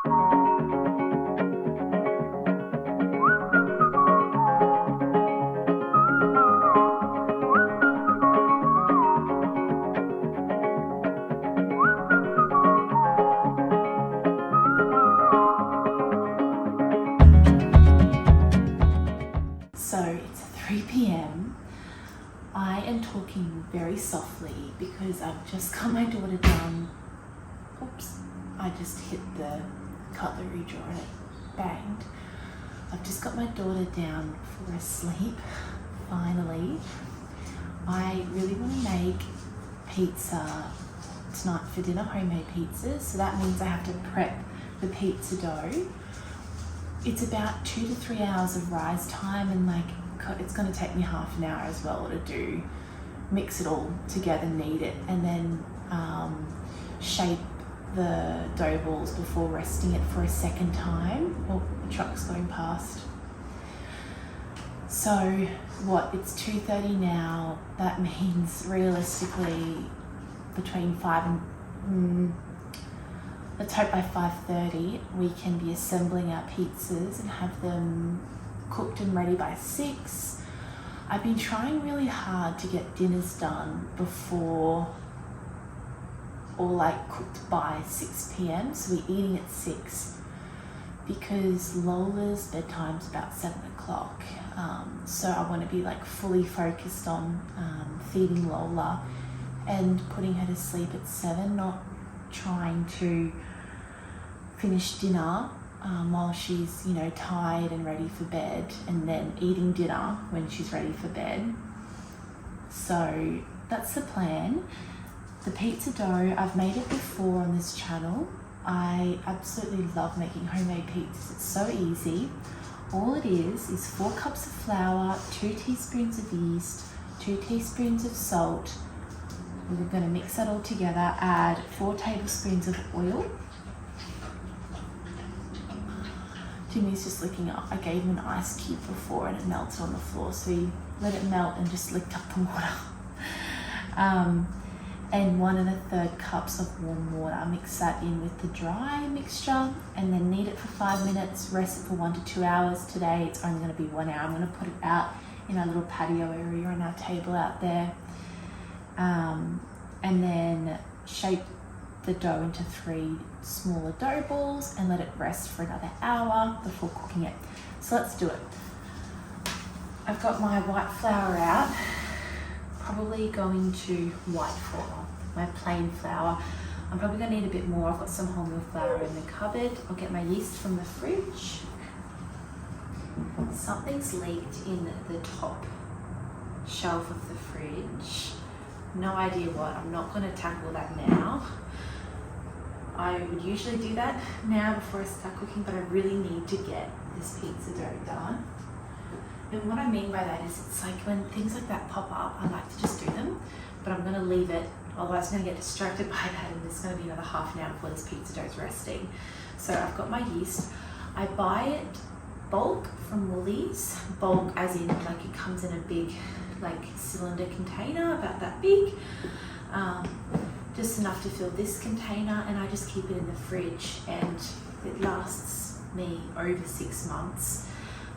So it's 3 p.m. I am talking very softly because I've just got my daughter down. Oops, I just hit the cutlery drawer and it banged. I've just got my daughter down for a sleep, finally. I really want to make pizza tonight for dinner, homemade pizzas. So that means I have to prep the pizza dough. It's about 2 to 3 hours of rise time, and it's going to take me half an hour as well to do. Mix it all together, knead it, and then shape the dough balls before resting it for a second time. Oh, the truck's going past. So it's 2:30 now. That means realistically between 5 and let's hope by 5:30 we can be assembling our pizzas and have them cooked and ready by 6. I've been trying really hard to get dinners done before or cooked by 6 p.m. So we're eating at 6 because Lola's bedtime's about 7 o'clock. So I want to be fully focused on feeding Lola and putting her to sleep at 7, not trying to finish dinner while she's tired and ready for bed, and then eating dinner when she's ready for bed. So that's the plan. The pizza dough, I've made it before on this channel. I absolutely love making homemade pizzas. It's so easy. All it is 4 cups of flour, 2 teaspoons of yeast, 2 teaspoons of salt. We're going to mix that all together, add 4 tablespoons of oil. Jimmy's just licking up. I gave him an ice cube before and it melted on the floor, so he let it melt and just licked up the water. And 1 1/3 cups of warm water. Mix that in with the dry mixture and then knead it for 5 minutes, rest it for 1 to 2 hours. Today it's only going to be 1 hour. I'm going to put it out in our little patio area on our table out there. And then shape the dough into 3 smaller dough balls and let it rest for another hour before cooking it. So let's do it. I've got my white flour out, probably going to white flour, my plain flour. I'm probably going to need a bit more. I've got some wholemeal flour in the cupboard. I'll get my yeast from the fridge. Something's leaked in the top shelf of the fridge. No idea what. I'm not going to tackle that now. I would usually do that now before I start cooking, but I really need to get this pizza dough done. And what I mean by that is it's when things like that pop up, I like to just do them, but I'm going to leave it, otherwise I'm going to get distracted by that and there's going to be another half an hour before this pizza dough is resting. So I've got my yeast. I buy it bulk from Woolies. Bulk as in it comes in a big cylinder container about that big, just enough to fill this container, and I just keep it in the fridge and it lasts me over 6 months,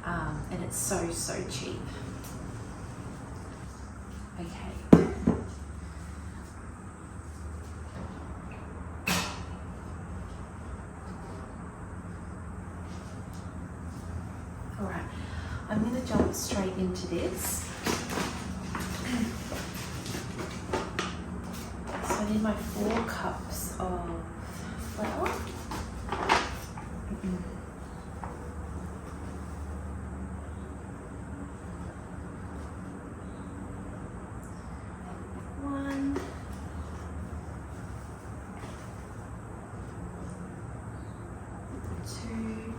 and it's so cheap. Okay. Alright, I'm going to jump straight into this. I need my 4 cups of flour. One. 2.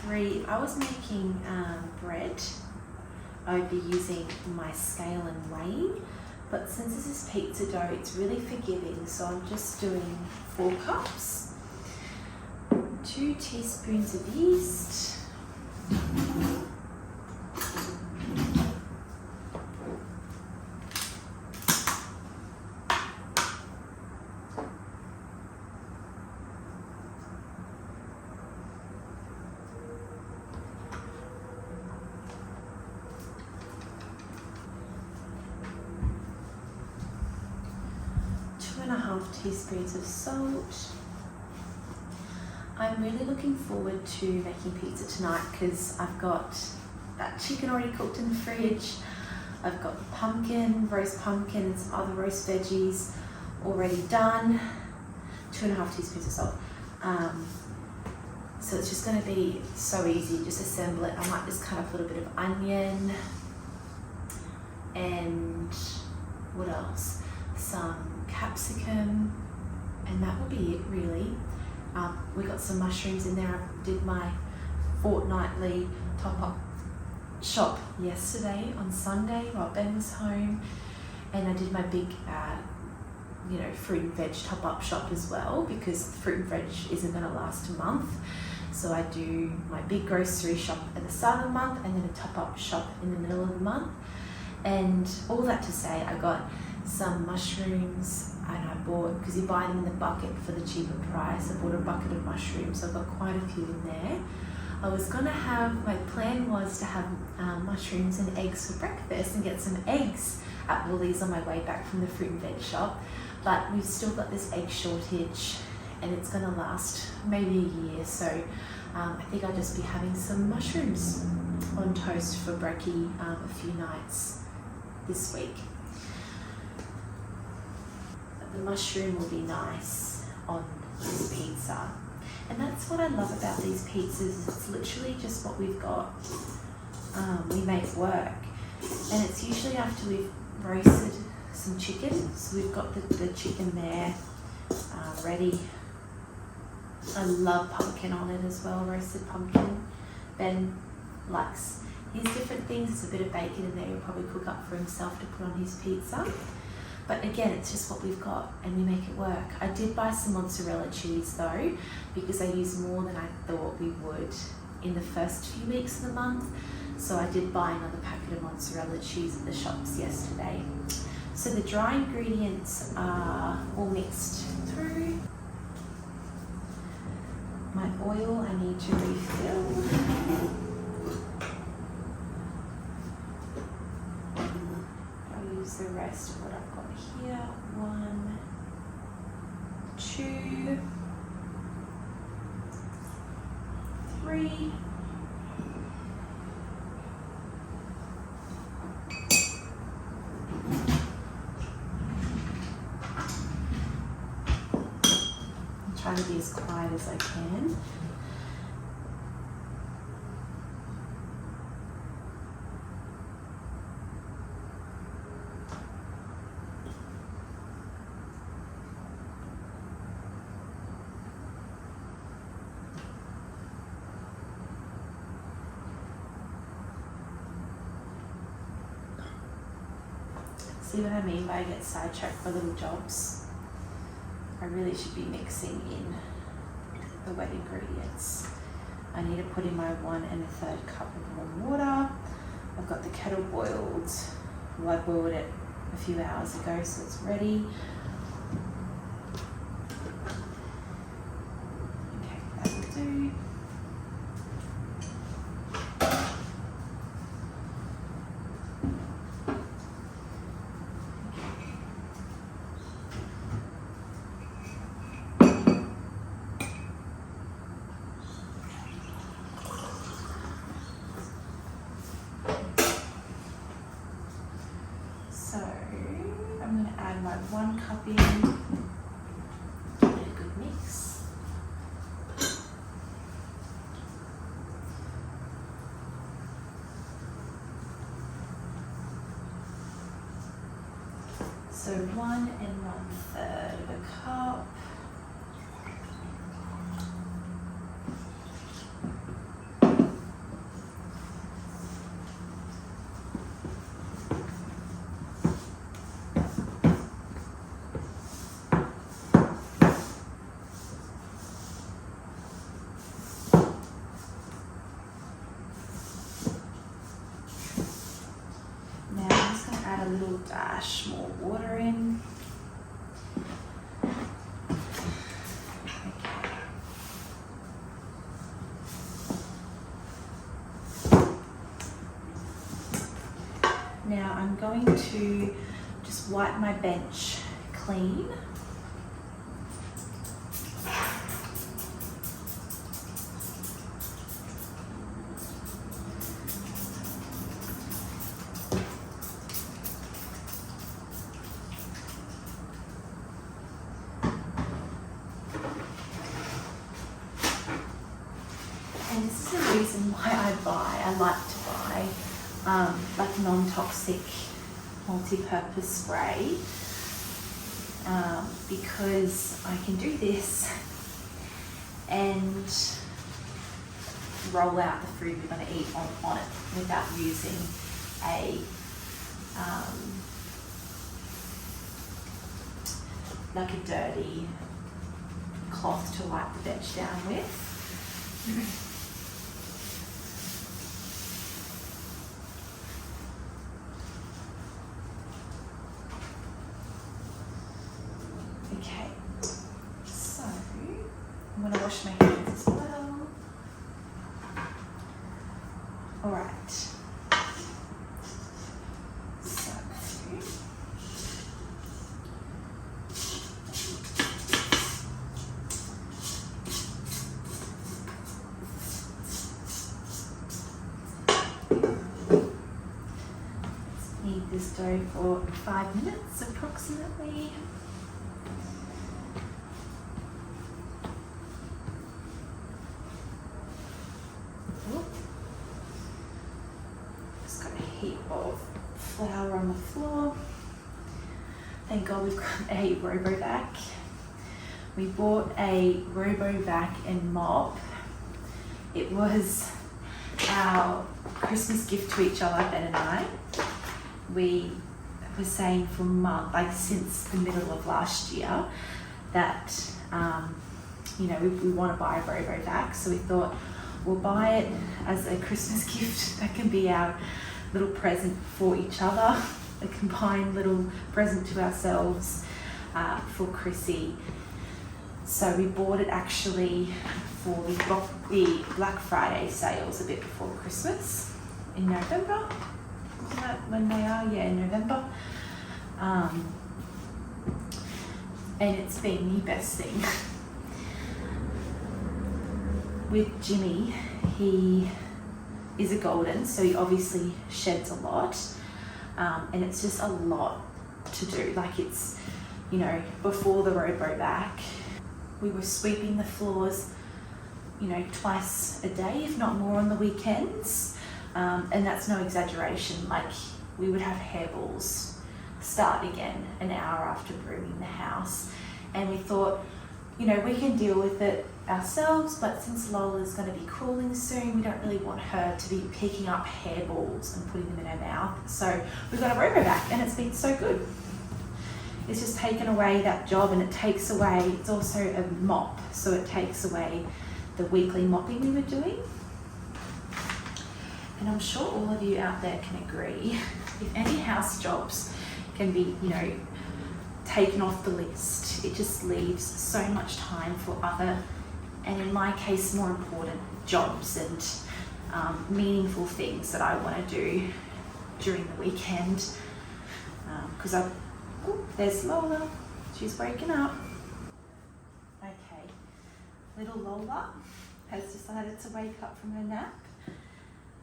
3. If I was making bread, I would be using my scale and weighing, but since this is pizza dough, it's really forgiving, so I'm just doing 4 cups, 2 teaspoons of yeast, 2.5 teaspoons of salt. I'm really looking forward to making pizza tonight because I've got that chicken already cooked in the fridge. I've got the pumpkin, roast pumpkin, and some other roast veggies already done. 2.5 teaspoons of salt. So it's just going to be so easy, just assemble it. I might just cut up a little bit of onion and what else? Some capsicum, and that will be it really. We got some mushrooms in there. I did my fortnightly top-up shop yesterday on Sunday while Ben was home, and I did my big fruit and veg top-up shop as well, because fruit and veg isn't going to last a month. So I do my big grocery shop at the start of the month and then a top-up shop in the middle of the month. And all that to say, I got some mushrooms, and I bought, because you buy them in the bucket for the cheaper price, I bought a bucket of mushrooms, so I've got quite a few in there. I was going to have, my plan was to have mushrooms and eggs for breakfast and get some eggs at Woolies on my way back from the fruit and veg shop, but we've still got this egg shortage and it's going to last maybe a year, so I think I'll just be having some mushrooms on toast for brekkie a few nights this week. The mushroom will be nice on this pizza. And that's what I love about these pizzas, it's literally just what we've got. We make work. And it's usually after we've roasted some chicken. So we've got the chicken there ready. I love pumpkin on it as well, roasted pumpkin. Ben likes his different things. There's a bit of bacon in there he'll probably cook up for himself to put on his pizza. But again, it's just what we've got and we make it work. I did buy some mozzarella cheese though, because I used more than I thought we would in the first few weeks of the month. So I did buy another packet of mozzarella cheese at the shops yesterday. So the dry ingredients are all mixed through. My oil I need to refill. The rest of what I've got here. 1, 2, 3. I'm trying to be as quiet as I can. See what I mean by I get sidetracked by little jobs? I really should be mixing in the wet ingredients. I need to put in my 1 1/3 cup of warm water. I've got the kettle boiled. Well, I boiled it a few hours ago, so it's ready. Okay, that will do. So I'm going to add my 1 cup in, give it a good mix. So 1 1/3 of a cup. Add a little dash more water in. Okay. Now I'm going to just wipe my bench clean I like to buy like non-toxic multi-purpose spray because I can do this and roll out the food we're going to eat on it without using a like a dirty cloth to wipe the veg down with. Okay, so I'm going to wash my hands as well. All right. So knead this dough for 5 minutes approximately. Just got a heap of flour on the floor. Thank God we've got a RoboVac. We bought a RoboVac and mop. It was our Christmas gift to each other, Ben and I. We were saying for months, like since the middle of last year, that we want to buy a RoboVac. So we thought we'll buy it as a Christmas gift. That can be our little present for each other, a combined little present to ourselves for Chrissy. So we bought it actually for the Black Friday sales a bit before Christmas in November. Isn't that when they are? Yeah, in November. And it's been the best thing. With Jimmy, he is a golden, so he obviously sheds a lot. And it's just a lot to do. Like it's, before the RoboVac, we were sweeping the floors, twice a day, if not more on the weekends. And that's no exaggeration. Like we would have hairballs start again an hour after brooming the house. And we thought, we can deal with it ourselves, but since Lola's going to be cooling soon, we don't really want her to be picking up hairballs and putting them in her mouth. So we got a RoboVac and it's been so good. It's just taken away that job, and it's also a mop, so it takes away the weekly mopping we were doing. And I'm sure all of you out there can agree, if any house jobs can be, taken off the list, it just leaves so much time for other, and in my case, more important jobs and meaningful things that I want to do during the weekend. Because there's Lola, she's waking up. Okay, little Lola has decided to wake up from her nap,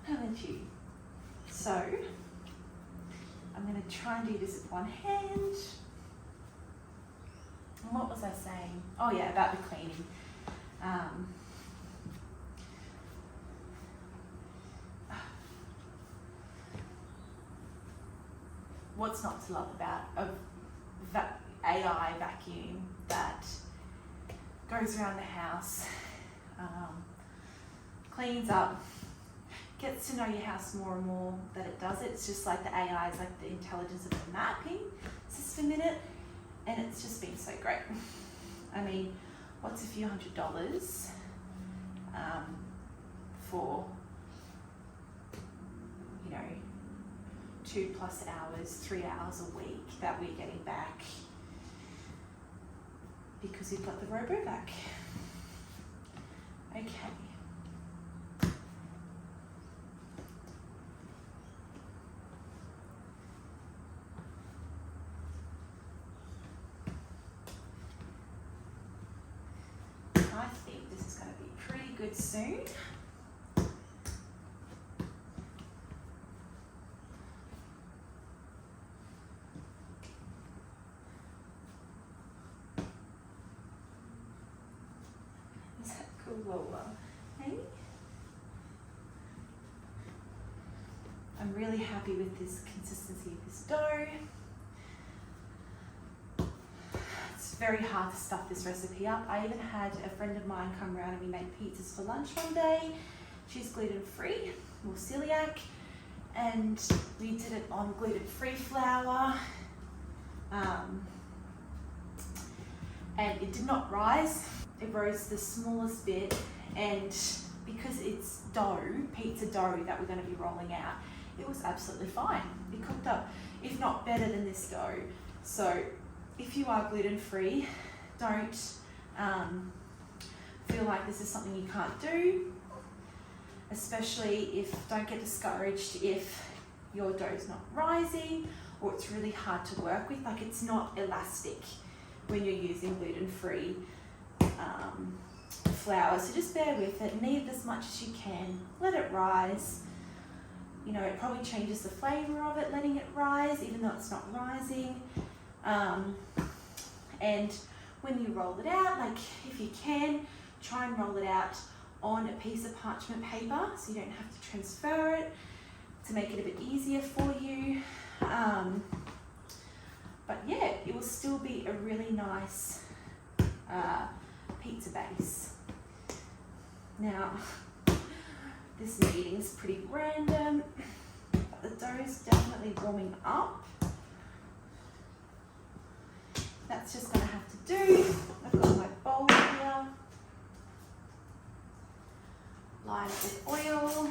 haven't you? So, I'm going to try and do this with one hand. And what was I saying? Oh yeah, about the cleaning. What's not to love about a AI vacuum that goes around the house, cleans up, gets to know your house more and more that it does it. It's just like the AI is like the intelligence of the mapping system in it, and it's just been so great. I mean, what's a few $100s for 2+ hours, 3 hours a week that we're getting back because we've got the RoboVac. Okay. I think this is going to be pretty good soon. Is that cool, Lola? Hey? really happy with this consistency of this dough. It's very hard to stuff this recipe up. I even had a friend of mine come around and we made pizzas for lunch one day. She's gluten-free or celiac, and we did it on gluten-free flour. And it did not rise. It rose the smallest bit, and because it's dough, pizza dough that we're going to be rolling out, it was absolutely fine. It cooked up, if not better than this dough. So if you are gluten-free, don't feel like this is something you can't do, especially don't get discouraged if your dough's not rising or it's really hard to work with. Like, it's not elastic when you're using gluten-free flour. So just bear with it, knead it as much as you can, let it rise. You know, it probably changes the flavour of it, letting it rise, even though it's not rising. And when you roll it out, like, if you can, try and roll it out on a piece of parchment paper so you don't have to transfer it, to make it a bit easier for you. But yeah, it will still be a really nice pizza base. Now, this kneading's pretty random, but the dough's definitely warming up. That's just gonna have to do. I've got my bowl here, lined with oil.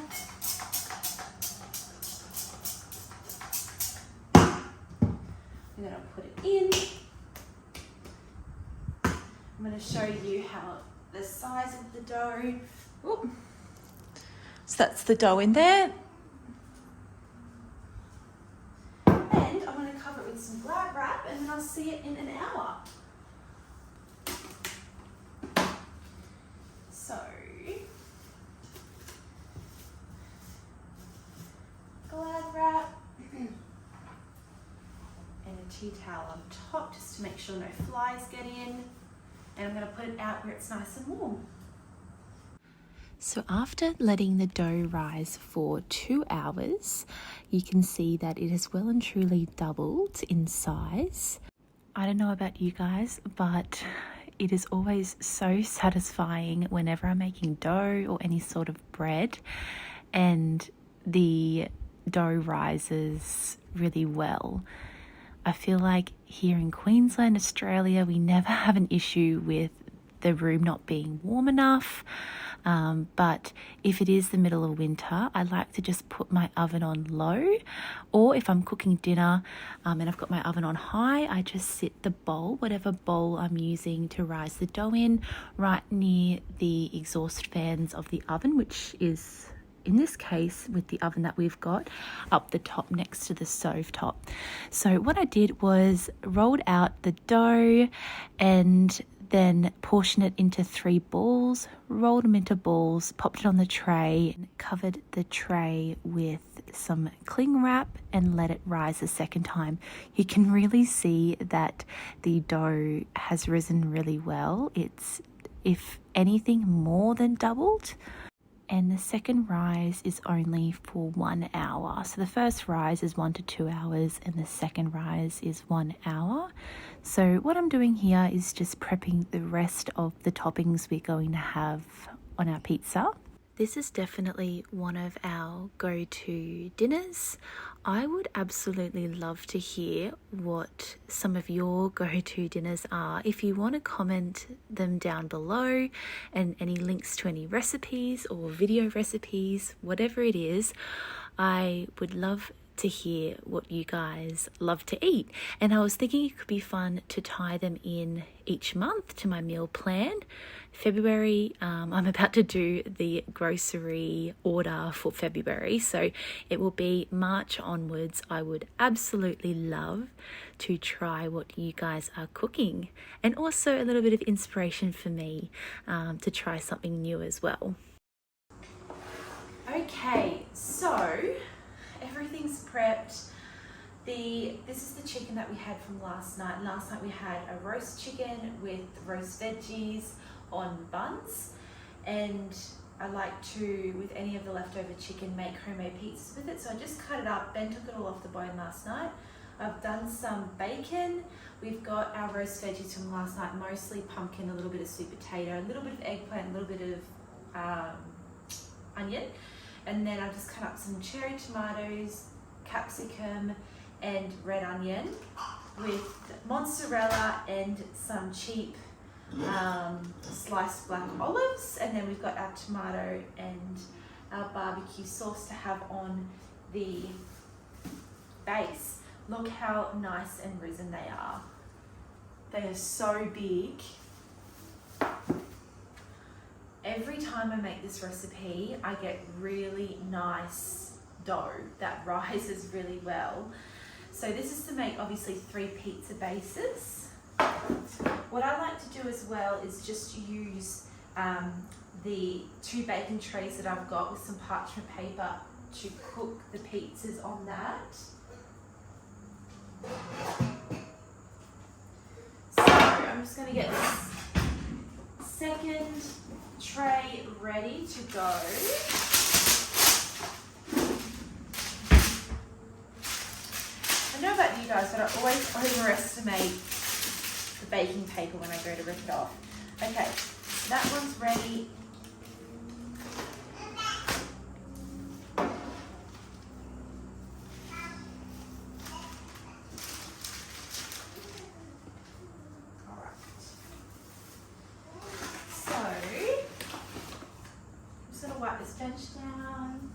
I'm going to put it in. I'm going to show you how the size of the dough. Ooh. So that's the dough in there. And I'm going to cover it with some Glad wrap, and then I'll see it in an hour. So, Glad wrap. And a tea towel on top just to make sure no flies get in. And I'm going to put it out where it's nice and warm. So after letting the dough rise for 2 hours, you can see that it has well and truly doubled in size. I don't know about you guys, but it is always so satisfying whenever I'm making dough or any sort of bread and the dough rises really well. I feel like here in Queensland, Australia, we never have an issue with the room not being warm enough. But if it is the middle of winter, I like to just put my oven on low, or if I'm cooking dinner and I've got my oven on high, I just sit the bowl, whatever bowl I'm using to rise the dough in, right near the exhaust fans of the oven, which is, in this case, with the oven that we've got, up the top next to the stove top. So what I did was rolled out the dough and then portioned it into 3 balls, rolled them into balls, popped it on the tray, and covered the tray with some cling wrap and let it rise a second time. You can really see that the dough has risen really well. It's, if anything, more than doubled. And the second rise is only for 1 hour. So the first rise is 1 to 2 hours and the second rise is 1 hour. So what I'm doing here is just prepping the rest of the toppings we're going to have on our pizza. This is definitely one of our go-to dinners. I would absolutely love to hear what some of your go-to dinners are. If you want to comment them down below, and any links to any recipes or video recipes, whatever it is, I would love to hear what you guys love to eat. And I was thinking it could be fun to tie them in each month to my meal plan. February, I'm about to do the grocery order for February, so it will be March onwards. I would absolutely love to try what you guys are cooking, and also a little bit of inspiration for me to try something new as well. Okay, so everything's prepped. This is the chicken that we had from last night. Last night we had a roast chicken with roast veggies on buns, and I like to, with any of the leftover chicken, make homemade pizzas with it. So I just cut it up. Ben took it all off the bone last night. I've done some bacon. We've got our roast veggies from last night, mostly pumpkin, a little bit of sweet potato, a little bit of eggplant, a little bit of onion. And then I just cut up some cherry tomatoes, capsicum, and red onion with mozzarella and some cheap sliced black olives, and then we've got our tomato and our barbecue sauce to have on the base. Look how nice and risen they are. They are so big. Every time I make this recipe, I get really nice dough that rises really well. So this is to make obviously 3 pizza bases. What I like to do as well is just use the 2 baking trays that I've got with some parchment paper to cook the pizzas on that. So I'm just going to get this second tray ready to go. I know about you guys, but I always overestimate the baking paper when I go to rip it off. Okay, so that one's ready. Alright. So, I'm just going to wipe this bench down.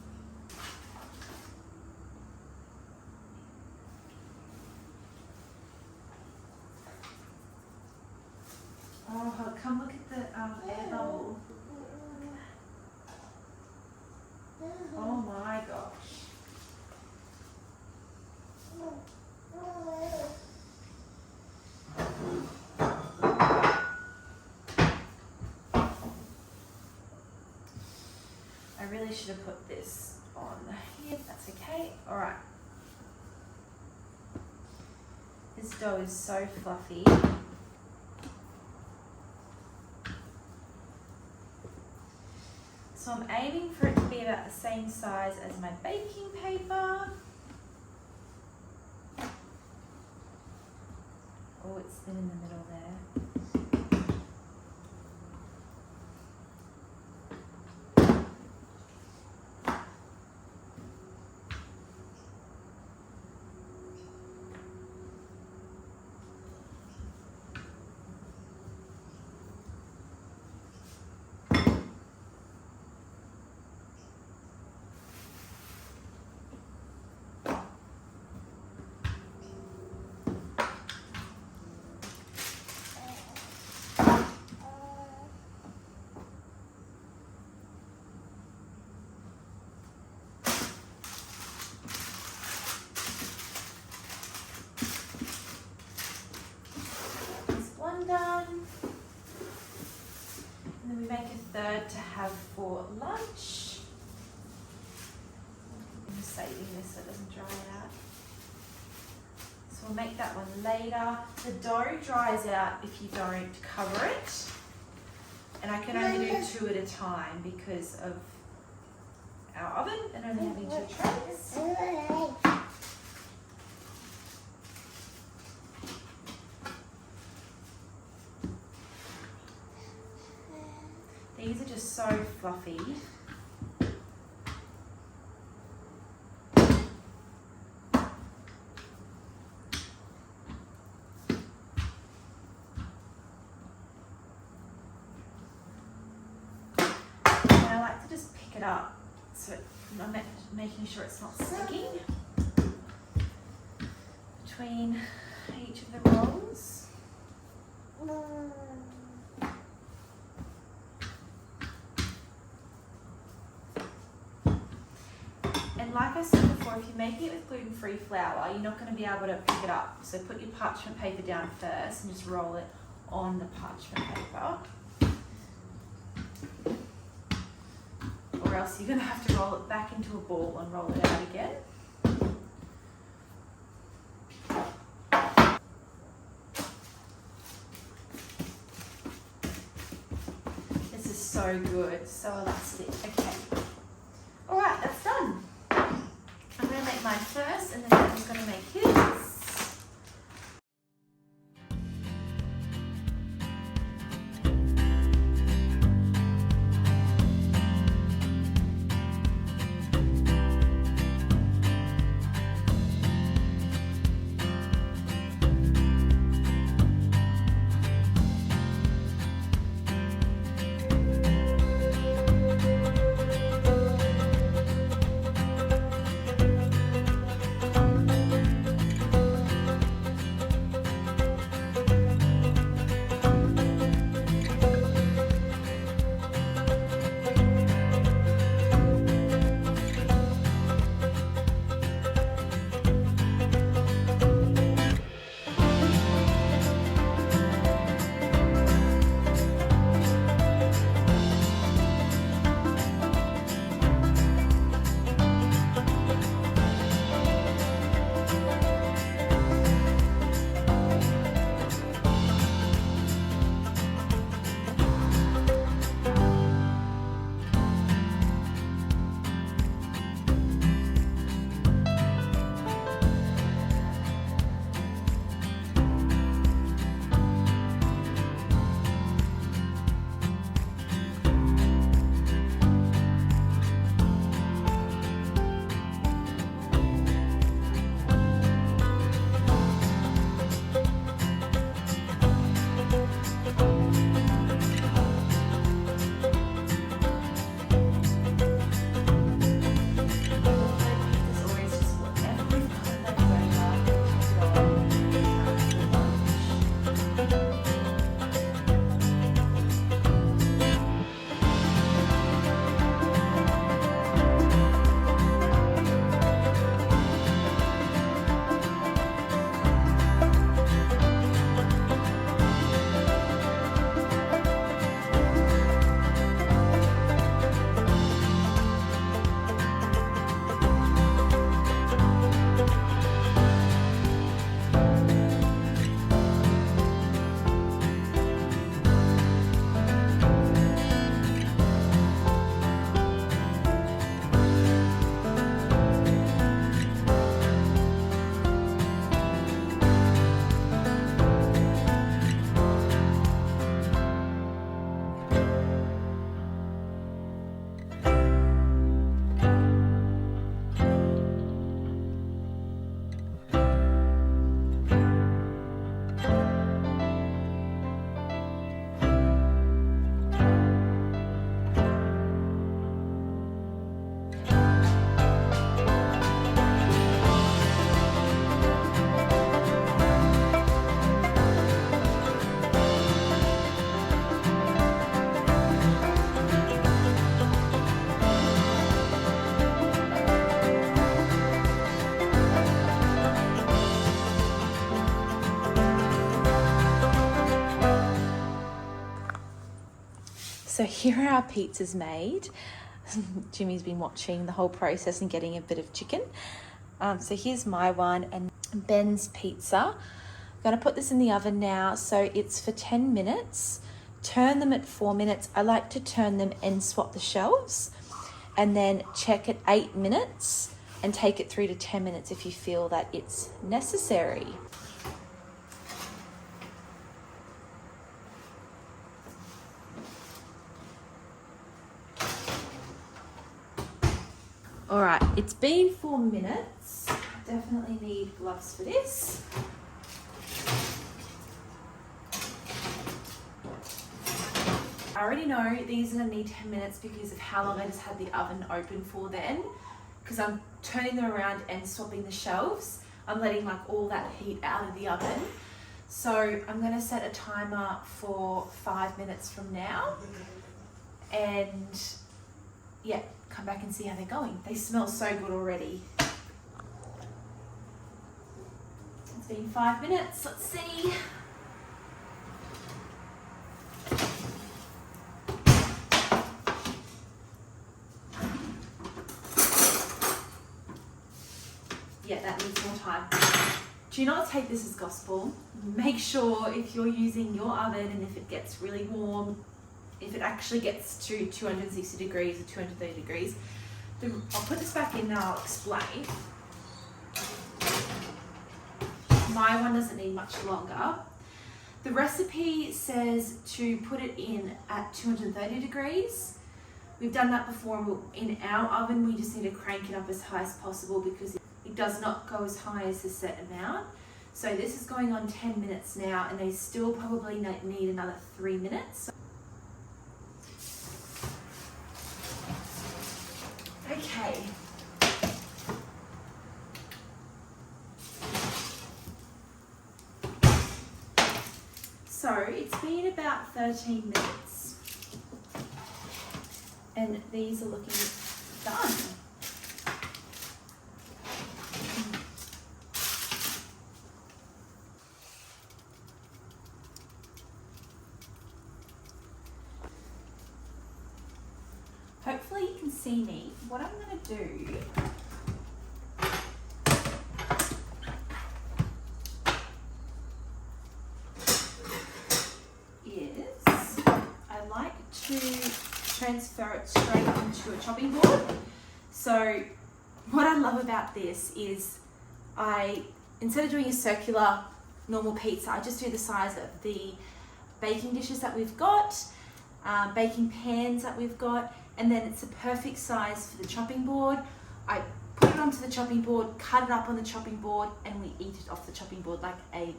Oh, come look at the air bubble. Oh my gosh. I really should have put this on here. That's okay. All right. This dough is so fluffy. So I'm aiming for it to be about the same size as my baking paper. Oh, it's thin in the middle there. Done. And then we make a third to have for lunch. I'm just saving this so it doesn't dry out. So we'll make that one later. The dough dries out if you don't cover it. And I can only do 2 at a time because of our oven and only having 2 trays. These are just so fluffy. And I like to just pick it up so I'm making sure it's not sticking between each of the rolls. And like I said before, if you're making it with gluten-free flour, you're not going to be able to pick it up. So put your parchment paper down first and just roll it on the parchment paper. Or else you're going to have to roll it back into a ball and roll it out again. This is so good, so elastic. Okay. All right, that's done. I'm gonna make mine first, and then Ben's gonna make his. So here are our pizzas made. Jimmy's been watching the whole process and getting a bit of chicken. So here's my one and Ben's pizza. I'm gonna put this in the oven now. So it's for 10 minutes. Turn them at 4 minutes. I like to turn them and swap the shelves, and then check at 8 minutes and take it through to 10 minutes if you feel that it's necessary. All right, it's been 4 minutes. Definitely need gloves for this. I already know these are gonna need 10 minutes because of how long I just had the oven open for then, because I'm turning them around and swapping the shelves. I'm letting like all that heat out of the oven. So I'm gonna set a timer for 5 minutes from now, and yeah, come back and see how they're going. They smell so good already. It's been 5 minutes, let's see. Yeah, that needs more time. Do not take this as gospel. Make sure if you're using your oven and if it gets really warm, if it actually gets to 260 degrees or 230 degrees. I'll put this back in and I'll explain. My one doesn't need much longer. The recipe says to put it in at 230 degrees. We've done that before. In our oven, we just need to crank it up as high as possible because it does not go as high as the set amount. So this is going on 10 minutes now, and they still probably need another 3 minutes. Okay. So it's been about 13 minutes, and these are looking done. Hopefully you can see me. What I'm going to do is I like to transfer it straight onto a chopping board. So what I love about this is instead of doing a circular normal pizza, I just do the size of the baking dishes that we've got, baking pans that we've got, and then it's a perfect size for the chopping board. I put it onto the chopping board, cut it up on the chopping board, and we eat it off the chopping board like a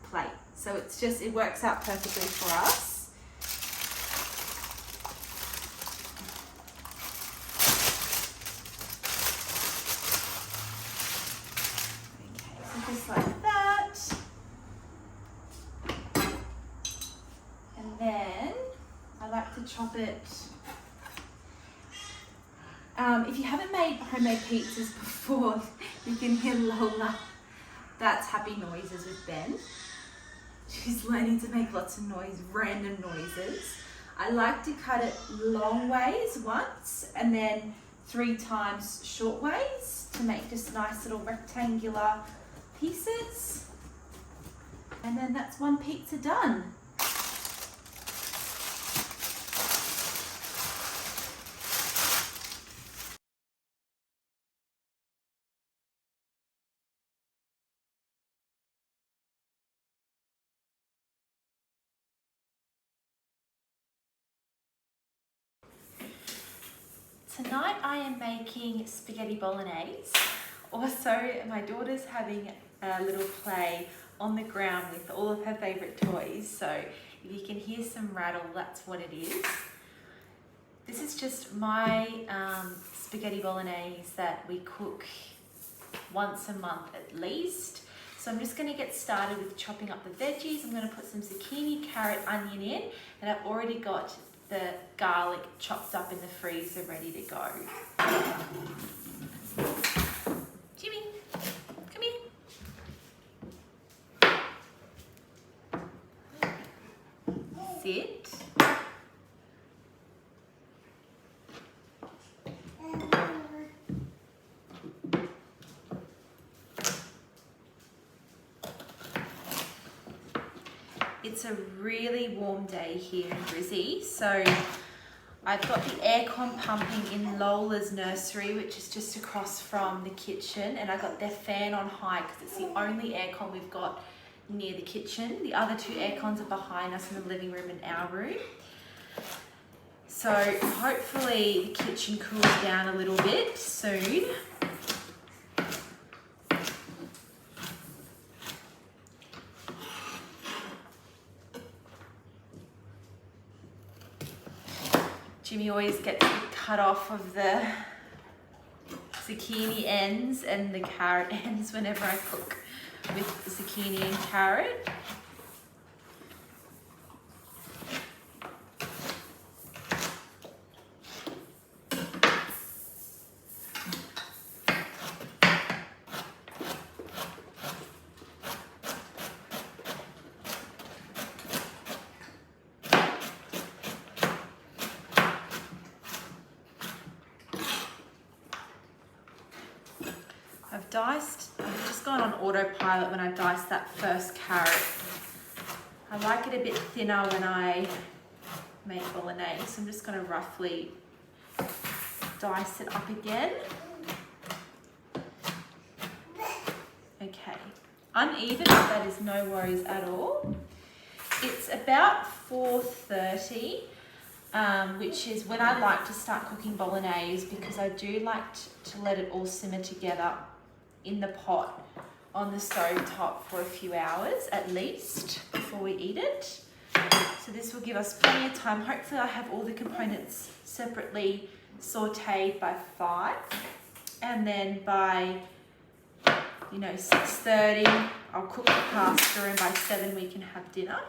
plate. So it works out perfectly for us. Okay, so just like that. And then I like to chop it. If you haven't made homemade pizzas before, you can hear Lola. That's happy noises with Ben. She's learning to make lots of noise, random noises. I like to cut it long ways once, and then 3 times short ways to make just nice little rectangular pieces. And then that's one pizza done. Tonight I am making spaghetti bolognese. Also, my daughter's having a little play on the ground with all of her favourite toys. So if you can hear some rattle, that's what it is. This is just my spaghetti bolognese that we cook once a month at least. So I'm just going to get started with chopping up the veggies. I'm going to put some zucchini, carrot, onion in, and I've already got the garlic chopped up in the freezer ready to go. Jimmy, come here. Sit. It's a really warm day here in Brizzy, so I've got the aircon pumping in Lola's nursery, which is just across from the kitchen, and I got their fan on high because it's the only aircon we've got near the kitchen. The other 2 aircons are behind us in the living room and our room. So hopefully the kitchen cools down a little bit soon. Jimmy always gets the cut off of the zucchini ends and the carrot ends whenever I cook with zucchini and carrot. I've just gone on autopilot when I diced that first carrot. I like it a bit thinner when I made bolognese. So I'm just going to roughly dice it up again. Okay, uneven, but that is no worries at all. It's about 4:30, which is when I like to start cooking bolognese, because I do like to let it all simmer together in the pot on the stove top for a few hours at least before we eat it. So this will give us plenty of time. Hopefully I have all the components separately sauteed by 5, and then by 6:30 I'll cook the pasta, and by 7 we can have dinner.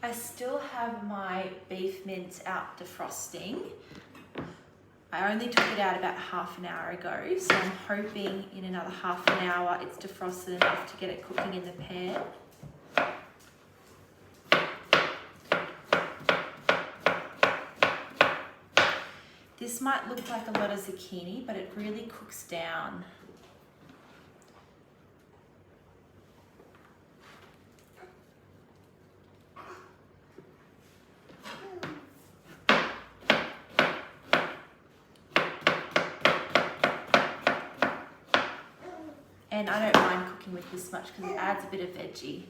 I still have my beef mince out defrosting. I only took it out about half an hour ago, so I'm hoping in another half an hour it's defrosted enough to get it cooking in the pan. This might look like a lot of zucchini, but it really cooks down. And I don't mind cooking with this much because it adds a bit of veggie.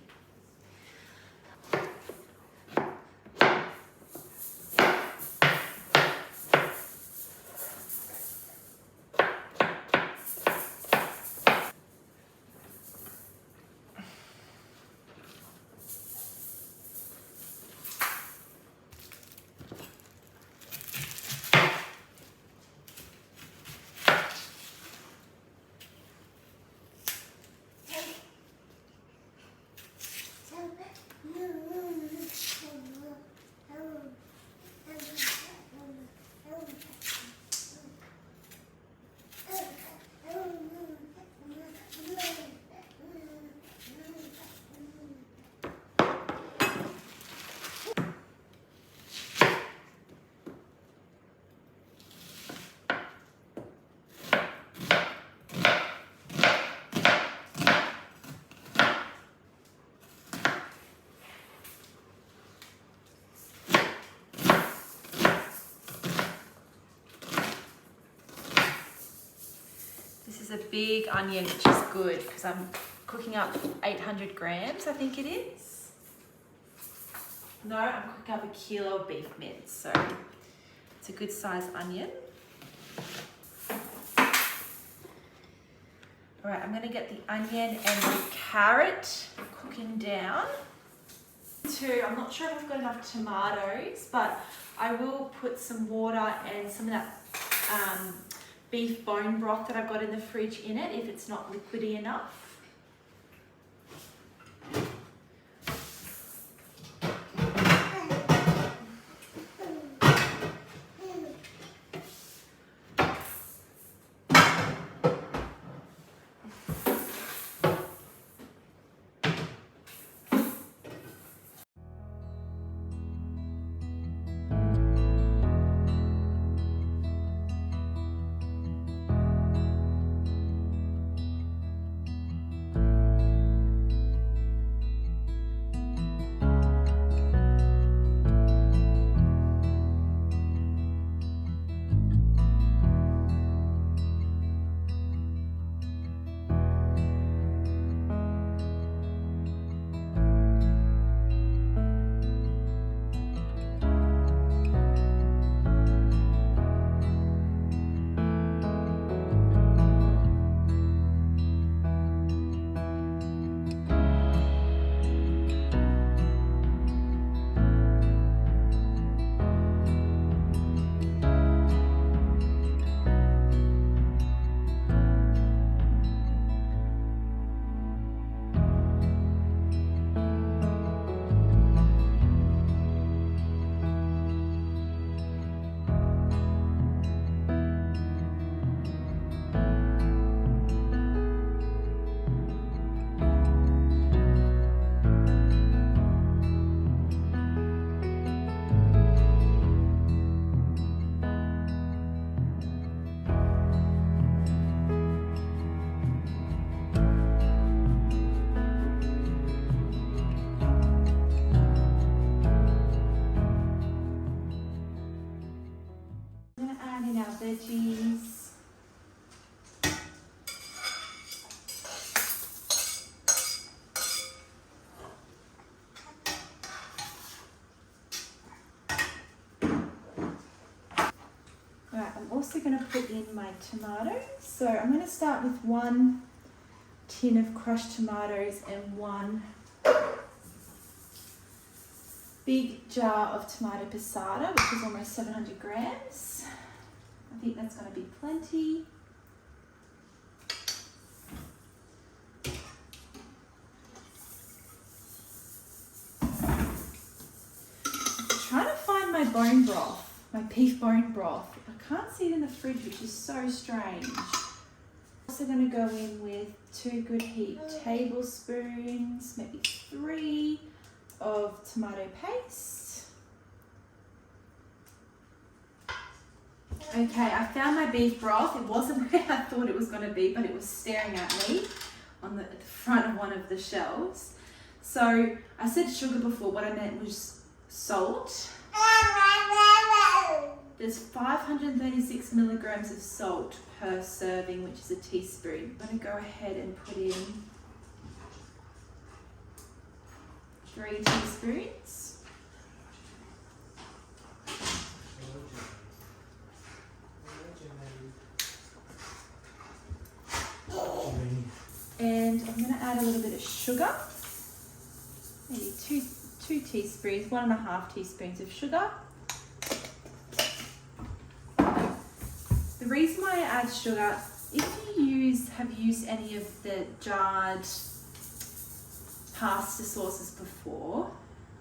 A big onion, which is good because I'm cooking up 800 grams, I think it is. No, I'm cooking up 1 kilo of beef mince, so it's a good sized onion. All right, I'm going to get the onion and the carrot cooking down. I'm not sure if I've got enough tomatoes, but I will put some water and some of that beef bone broth that I've got in the fridge in it if it's not liquidy enough. our veggies. Right, I'm also going to put in my tomatoes. So I'm going to start with 1 tin of crushed tomatoes and 1 big jar of tomato passata, which is almost 700 grams. I think that's going to be plenty. Trying to find my bone broth, my beef bone broth. I can't see it in the fridge, which is so strange. Also going to go in with 2 good heaped tablespoons, maybe 3 of tomato paste. Okay, I found my beef broth. It wasn't where I thought it was going to be, but it was staring at me on the front of one of the shelves. So I said sugar before, what I meant was salt. There's 536 milligrams of salt per serving, which is a teaspoon. I'm going to go ahead and put in 3 teaspoons. And I'm going to add a little bit of sugar, maybe 2 teaspoons, 1.5 teaspoons of sugar. The reason why I add sugar, if you have used any of the jarred pasta sauces before,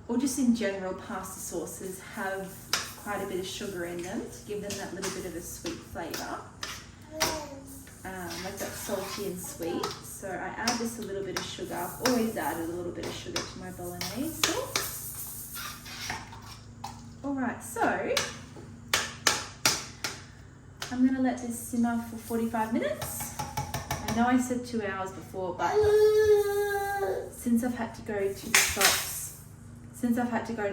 or just in general, pasta sauces have quite a bit of sugar in them to give them that little bit of a sweet flavour, like that salty and sweet. So I add just a little bit of sugar. I've always added a little bit of sugar to my bolognese sauce. Alright, so I'm going to let this simmer for 45 minutes. I know I said 2 hours before, but since I've had to go to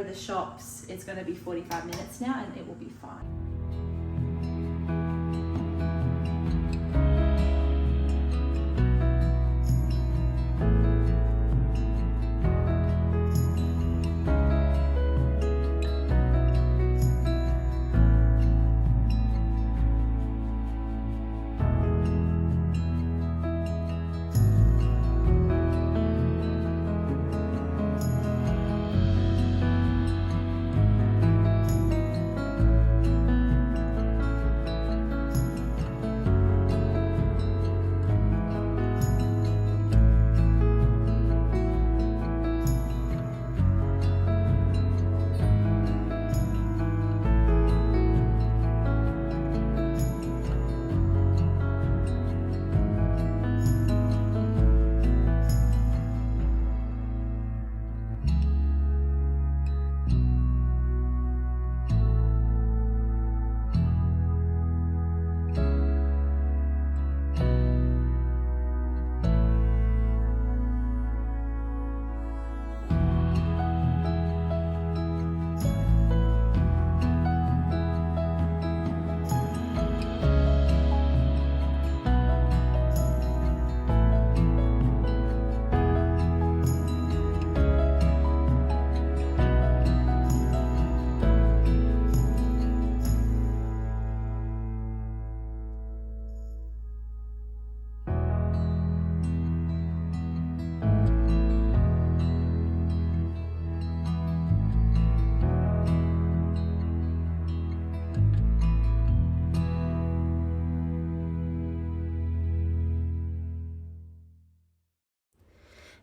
the shops, it's going to be 45 minutes now and it will be fine.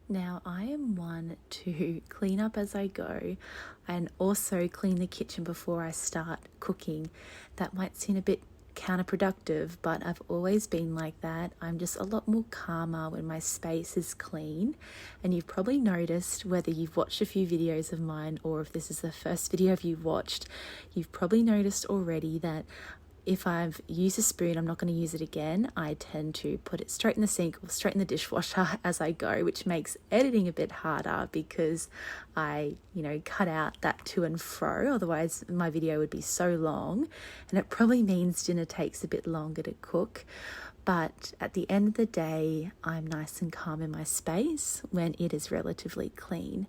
Now, I am one to clean up as I go and also clean the kitchen before I start cooking. That might seem a bit counterproductive, but I've always been like that. I'm just a lot more calmer when my space is clean. And you've probably noticed, whether you've watched a few videos of mine or if this is the first video you've watched, you've probably noticed already that if I've used a spoon, I'm not going to use it again. I tend to put it straight in the sink or straight in the dishwasher as I go, which makes editing a bit harder because I, cut out that to and fro. Otherwise, my video would be so long, and it probably means dinner takes a bit longer to cook. But at the end of the day, I'm nice and calm in my space when it is relatively clean.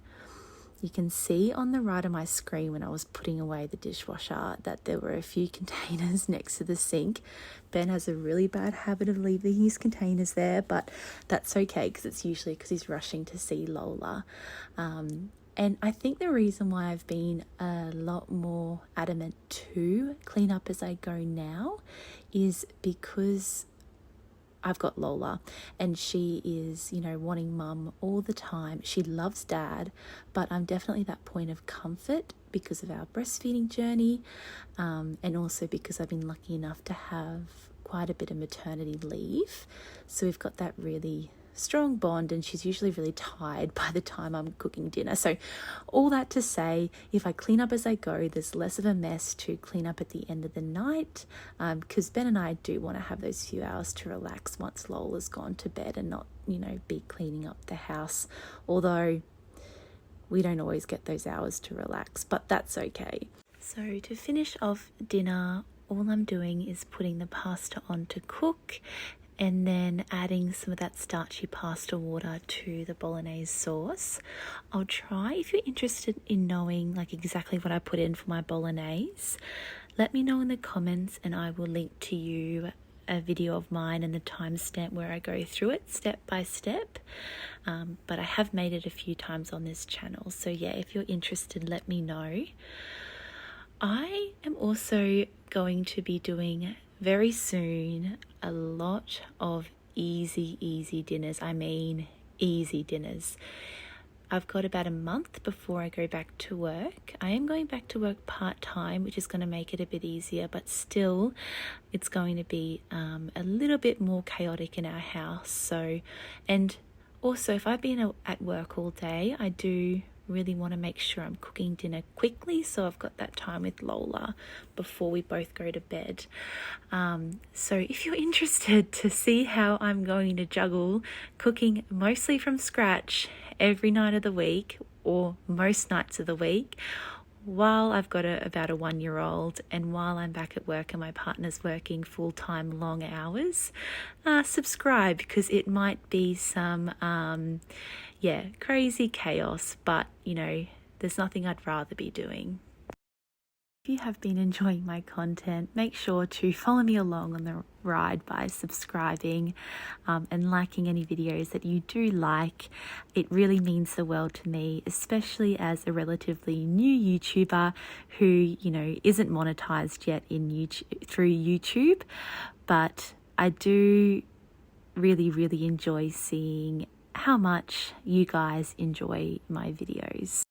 You can see on the right of my screen when I was putting away the dishwasher that there were a few containers next to the sink. Ben has a really bad habit of leaving his containers there, but that's okay because it's usually because he's rushing to see Lola. And I think the reason why I've been a lot more adamant to clean up as I go now is because I've got Lola and she is, wanting mum all the time. She loves dad, but I'm definitely that point of comfort because of our breastfeeding journey, and also because I've been lucky enough to have quite a bit of maternity leave. So we've got that really strong bond, and she's usually really tired by the time I'm cooking dinner. So all that to say, if I clean up as I go, there's less of a mess to clean up at the end of the night, because Ben and I do want to have those few hours to relax once Lola's gone to bed and not, be cleaning up the house, although we don't always get those hours to relax, but that's okay. So to finish off dinner, all I'm doing is putting the pasta on to cook, and then adding some of that starchy pasta water to the bolognese sauce. I'll try, if you're interested in knowing exactly what I put in for my bolognese, let me know in the comments and I will link to you a video of mine and the timestamp where I go through it step by step. But I have made it a few times on this channel, so yeah, if you're interested, let me know. I am also going to be doing very soon a lot of easy dinners. I mean easy dinners. I've got about a month before I go back to work. I am going back to work part-time, which is going to make it a bit easier, but still it's going to be a little bit more chaotic in our house. So, and also if I've been at work all day, I do really want to make sure I'm cooking dinner quickly, so I've got that time with Lola before we both go to bed. So if you're interested to see how I'm going to juggle cooking mostly from scratch every night of the week, or most nights of the week, while I've got about a 1-year-old and while I'm back at work and my partner's working full-time long hours, subscribe, because it might be some crazy chaos, but there's nothing I'd rather be doing. If you have been enjoying my content, make sure to follow me along on the ride by subscribing and liking any videos that you do like. It really means the world to me, especially as a relatively new YouTuber who, isn't monetized yet through YouTube. But I do really enjoy seeing how much you guys enjoy my videos.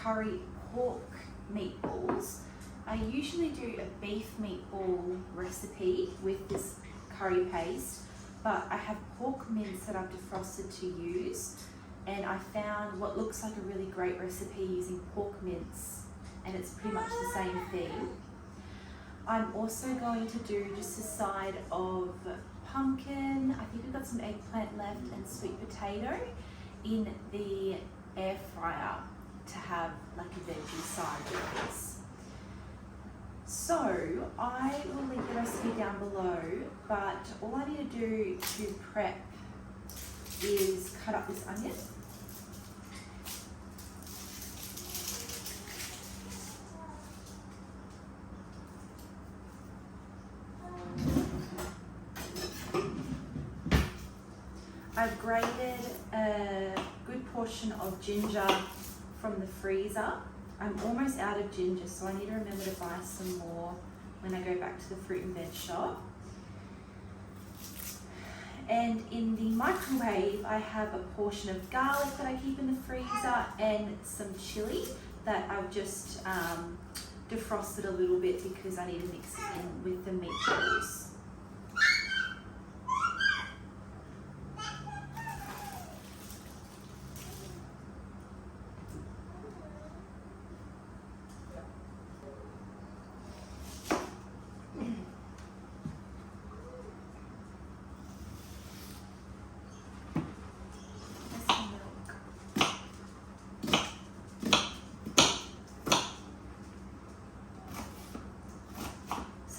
curry pork meatballs. I usually do a beef meatball recipe with this curry paste, but I have pork mince that I've defrosted to use, and I found what looks like a really great recipe using pork mince, and it's pretty much the same thing. I'm also going to do just a side of pumpkin. I think we've got some eggplant left and sweet potato in the air fryer to have like a veggie side with this. So I will link the recipe down below, but all I need to do to prep is cut up this onion. I've grated a good portion of ginger from the freezer. I'm almost out of ginger, so I need to remember to buy some more when I go back to the fruit and veg shop. And in the microwave, I have a portion of garlic that I keep in the freezer and some chili that I've just defrosted a little bit because I need to mix it in with the meatballs.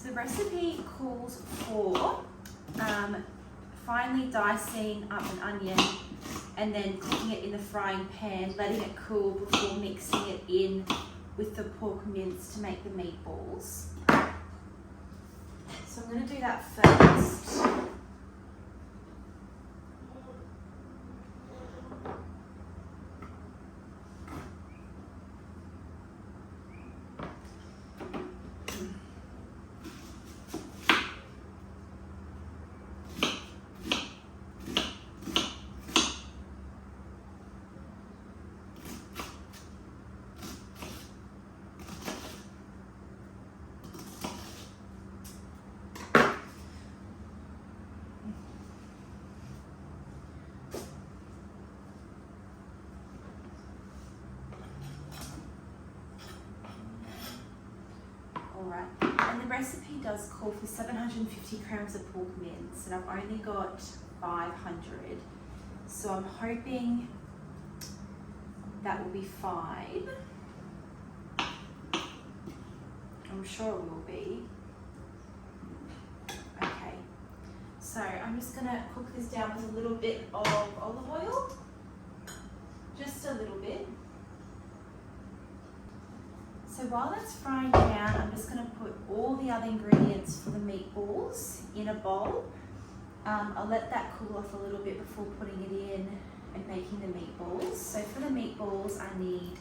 The recipe calls for finely dicing up an onion and then cooking it in the frying pan, letting it cool before mixing it in with the pork mince to make the meatballs. So I'm going to do that first. Alright, and the recipe does call for 750 grams of pork mince, and I've only got 500, so I'm hoping that will be fine. I'm sure it will be. Okay, so I'm just going to cook this down with a little bit of olive oil, just a little bit. So while that's frying down, I'm just going to put all the other ingredients for the meatballs in a bowl. I'll let that cool off a little bit before putting it in and making the meatballs. So for the meatballs, I need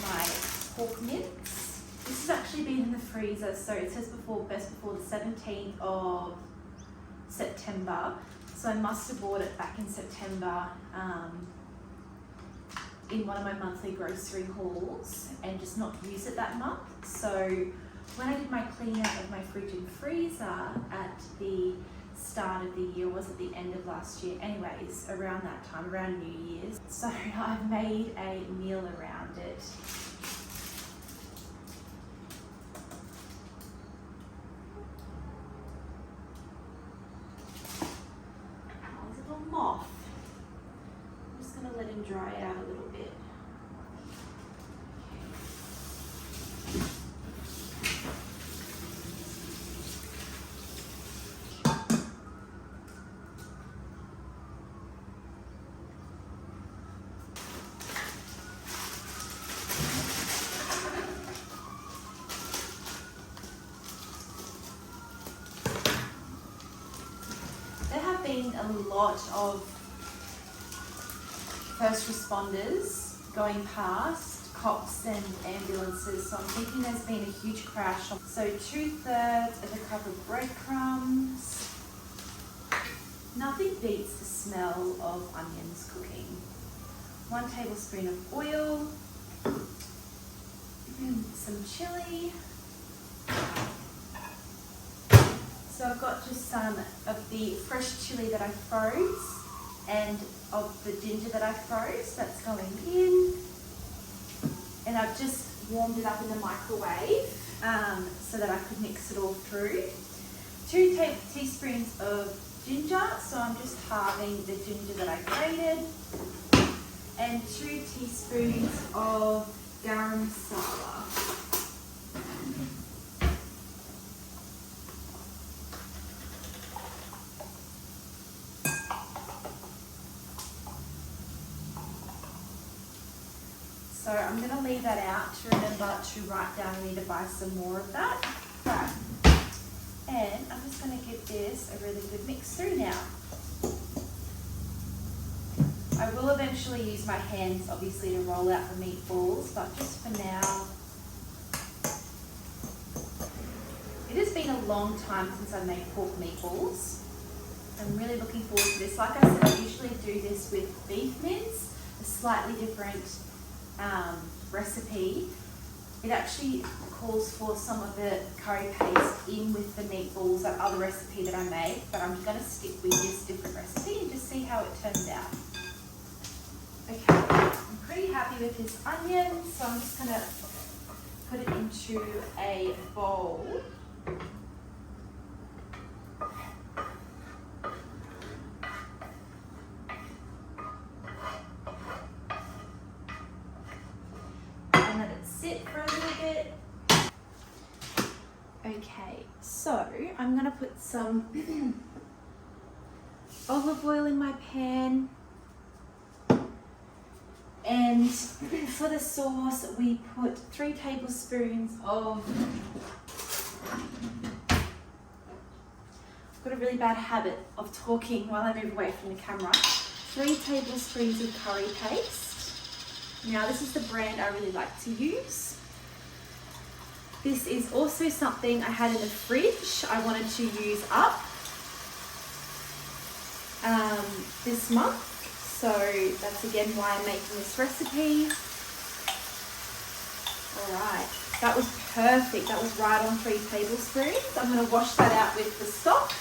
my pork mince. This has actually been in the freezer, so it says best before the 17th of September. So I must have bought it back in September. In one of my monthly grocery hauls and just not use it that month. So when I did my clean out of my fridge and freezer at the start of the year, was at the end of last year, anyways, around that time, around New Year's. So I've made a meal around it. Oh, there's a little moth. I'm just gonna let him dry out a little bit. There have been a lot of first responders going past, cops and ambulances, so I'm thinking there's been a huge crash. So 2/3 of a cup of breadcrumbs. Nothing beats the smell of onions cooking. 1 tablespoon of oil, some chili. So I've got just some of the fresh chili that I froze and of the ginger that I froze. That's going in. And I've just warmed it up in the microwave so that I could mix it all through. 2 teaspoons of ginger, so I'm just halving the ginger that I grated. And 2 teaspoons of garam masala. So I'm going to leave that out to remember to write down. I need to buy some more of that. Right. And I'm just going to give this a really good mix through now. I will eventually use my hands, obviously, to roll out the meatballs, but just for now, it has been a long time since I've made pork meatballs. I'm really looking forward to this. Like I said, I usually do this with beef mince, a slightly different recipe. It actually calls for some of the curry paste in with the meatballs, that other recipe that I made, but I'm going to stick with this different recipe and just see how it turns out. Okay, I'm pretty happy with this onion, so I'm just going to put it into a bowl. And let it sit for a little bit. Okay, so I'm going to put some olive oil in my pan. And for the sauce, we put 3 tablespoons of, I've got a really bad habit of talking while I move away from the camera. 3 tablespoons of curry paste. Now this is the brand I really like to use. This is also something I had in the fridge I wanted to use up this month. So that's again why I'm making this recipe. All right, that was perfect. That was right on 3 tablespoons. I'm going to wash that out with the stock.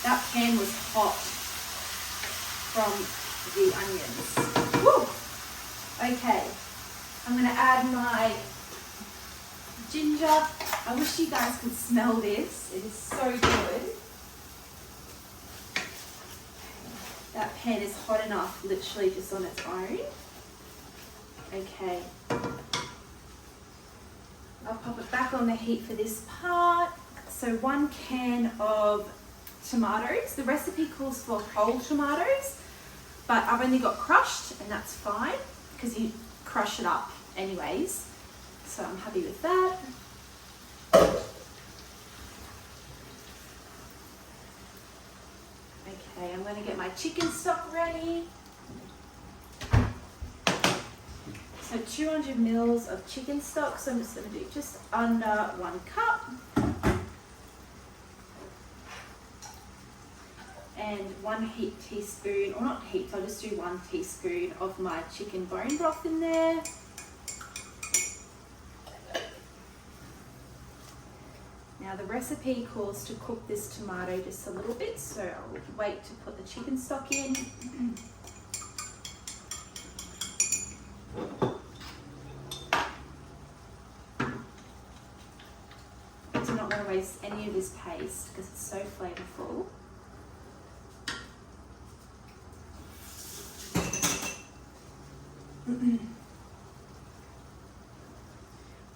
That pan was hot from the onions. Woo! Okay, I'm going to add my ginger. I wish you guys could smell this. It is so good. That pan is hot enough, literally just on its own. Okay. I'll pop it back on the heat for this part. So 1 can of tomatoes. The recipe calls for whole tomatoes, but I've only got crushed, and that's fine because you crush it up anyways. So I'm happy with that. Okay, I'm going to get my chicken stock ready. So 200 mils of chicken stock, so I'm just going to do just under 1 cup. And 1 heaped teaspoon, or not heaped, I'll just do 1 teaspoon of my chicken bone broth in there. Now the recipe calls to cook this tomato just a little bit, so I'll wait to put the chicken stock in. I do not want to waste any of this paste because it's so flavorful.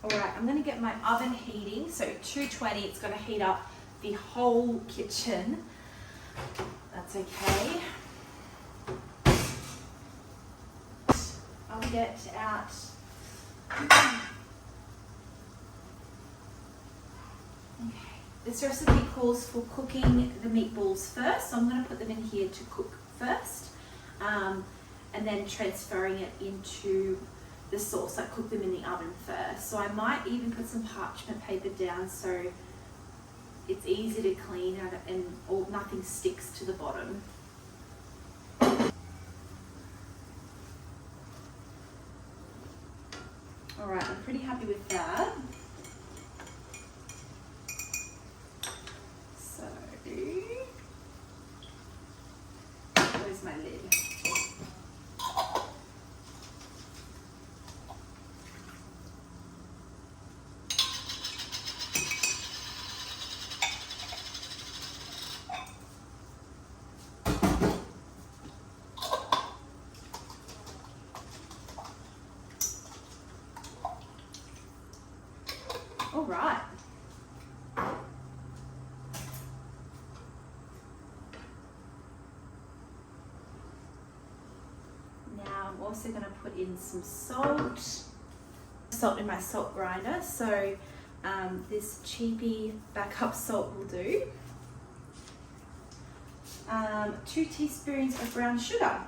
Alright, I'm going to get my oven heating, so 220, it's going to heat up the whole kitchen. That's okay. I'll get out. Okay, this recipe calls for cooking the meatballs first, so I'm going to put them in here to cook first, and then transferring it into the sauce. I cook them in the oven first. So I might even put some parchment paper down so it's easy to clean and nothing sticks to the bottom. All right, I'm pretty happy with that. So, where's my lid? All right. Now I'm also going to put in some salt in my salt grinder. So this cheapy backup salt will do. 2 teaspoons of brown sugar.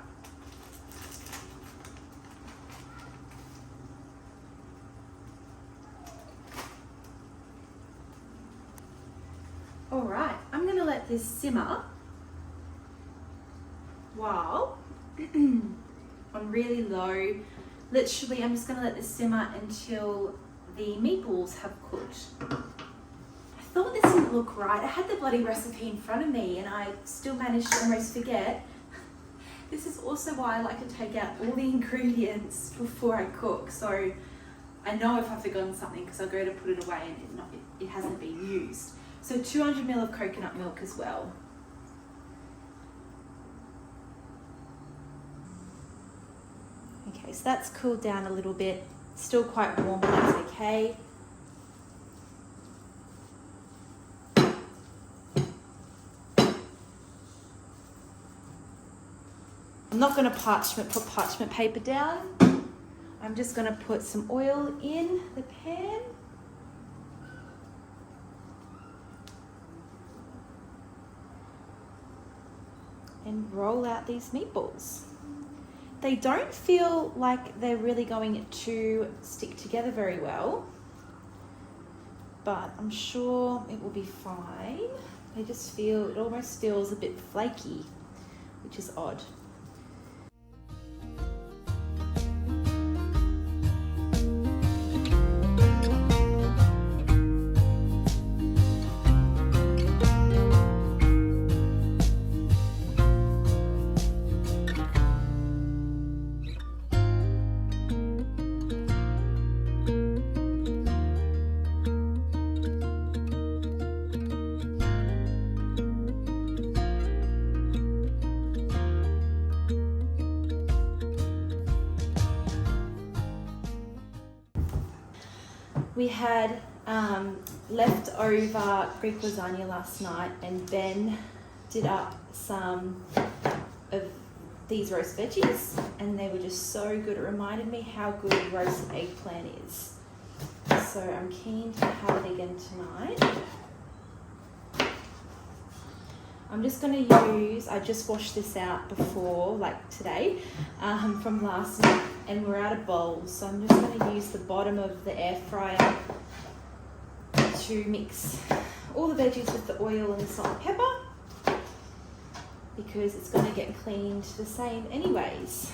All right, I'm going to let this simmer while on really low. Literally, I'm just going to let this simmer until the meatballs have cooked. I thought this didn't look right. I had the bloody recipe in front of me and I still managed to almost forget. This is also why I like to take out all the ingredients before I cook. So I know if I've forgotten something because I'll go to put it away and it hasn't been used. So 200 ml of coconut milk as well. Okay, so that's cooled down a little bit. Still quite warm, but that's okay. I'm not going to put parchment paper down. I'm just going to put some oil in the pan. And roll out these meatballs. They don't feel like they're really going to stick together very well, but I'm sure it will be fine. It almost feels a bit flaky, which is odd. We had leftover Greek lasagna last night, and Ben did up some of these roast veggies, and they were just so good. It reminded me how good roasted eggplant is. So I'm keen to have it again tonight. I'm just going to use, I just washed this out before, like today, from last night, and we're out of bowls. So I'm just going to use the bottom of the air fryer to mix all the veggies with the oil and the salt and pepper, because it's going to get cleaned the same anyways.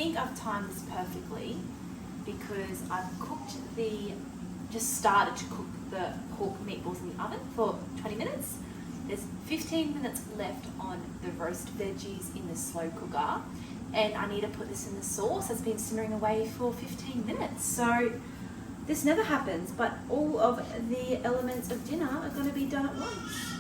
think I've timed this perfectly because I've just started to cook the pork meatballs in the oven for 20 minutes. There's 15 minutes left on the roast veggies in the slow cooker, and I need to put this in the sauce that's been simmering away for 15 minutes. So this never happens, but all of the elements of dinner are going to be done at once.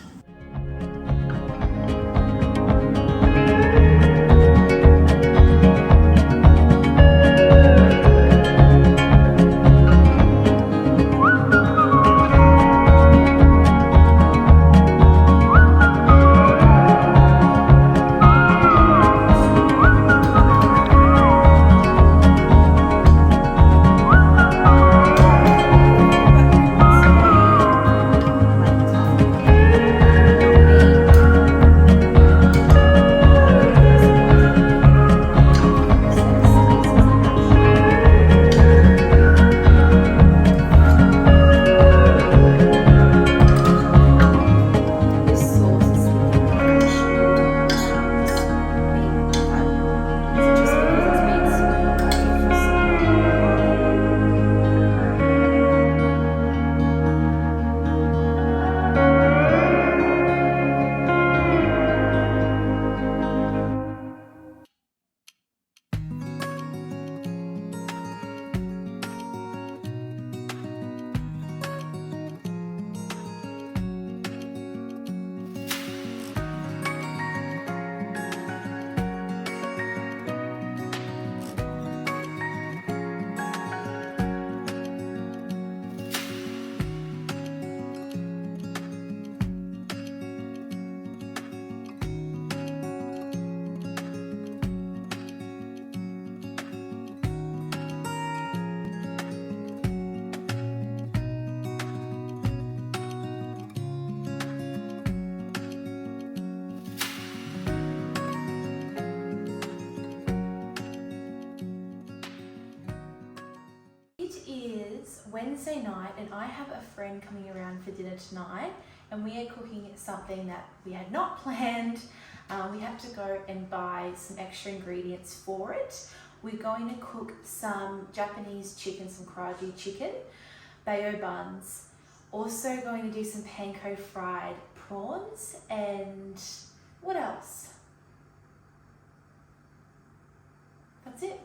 Wednesday night, and I have a friend coming around for dinner tonight, and we are cooking something that we had not planned. We had to go and buy some extra ingredients for it. We're going to cook some Japanese chicken, some karaage chicken, bayo buns, also going to do some panko fried prawns, and what else? That's it.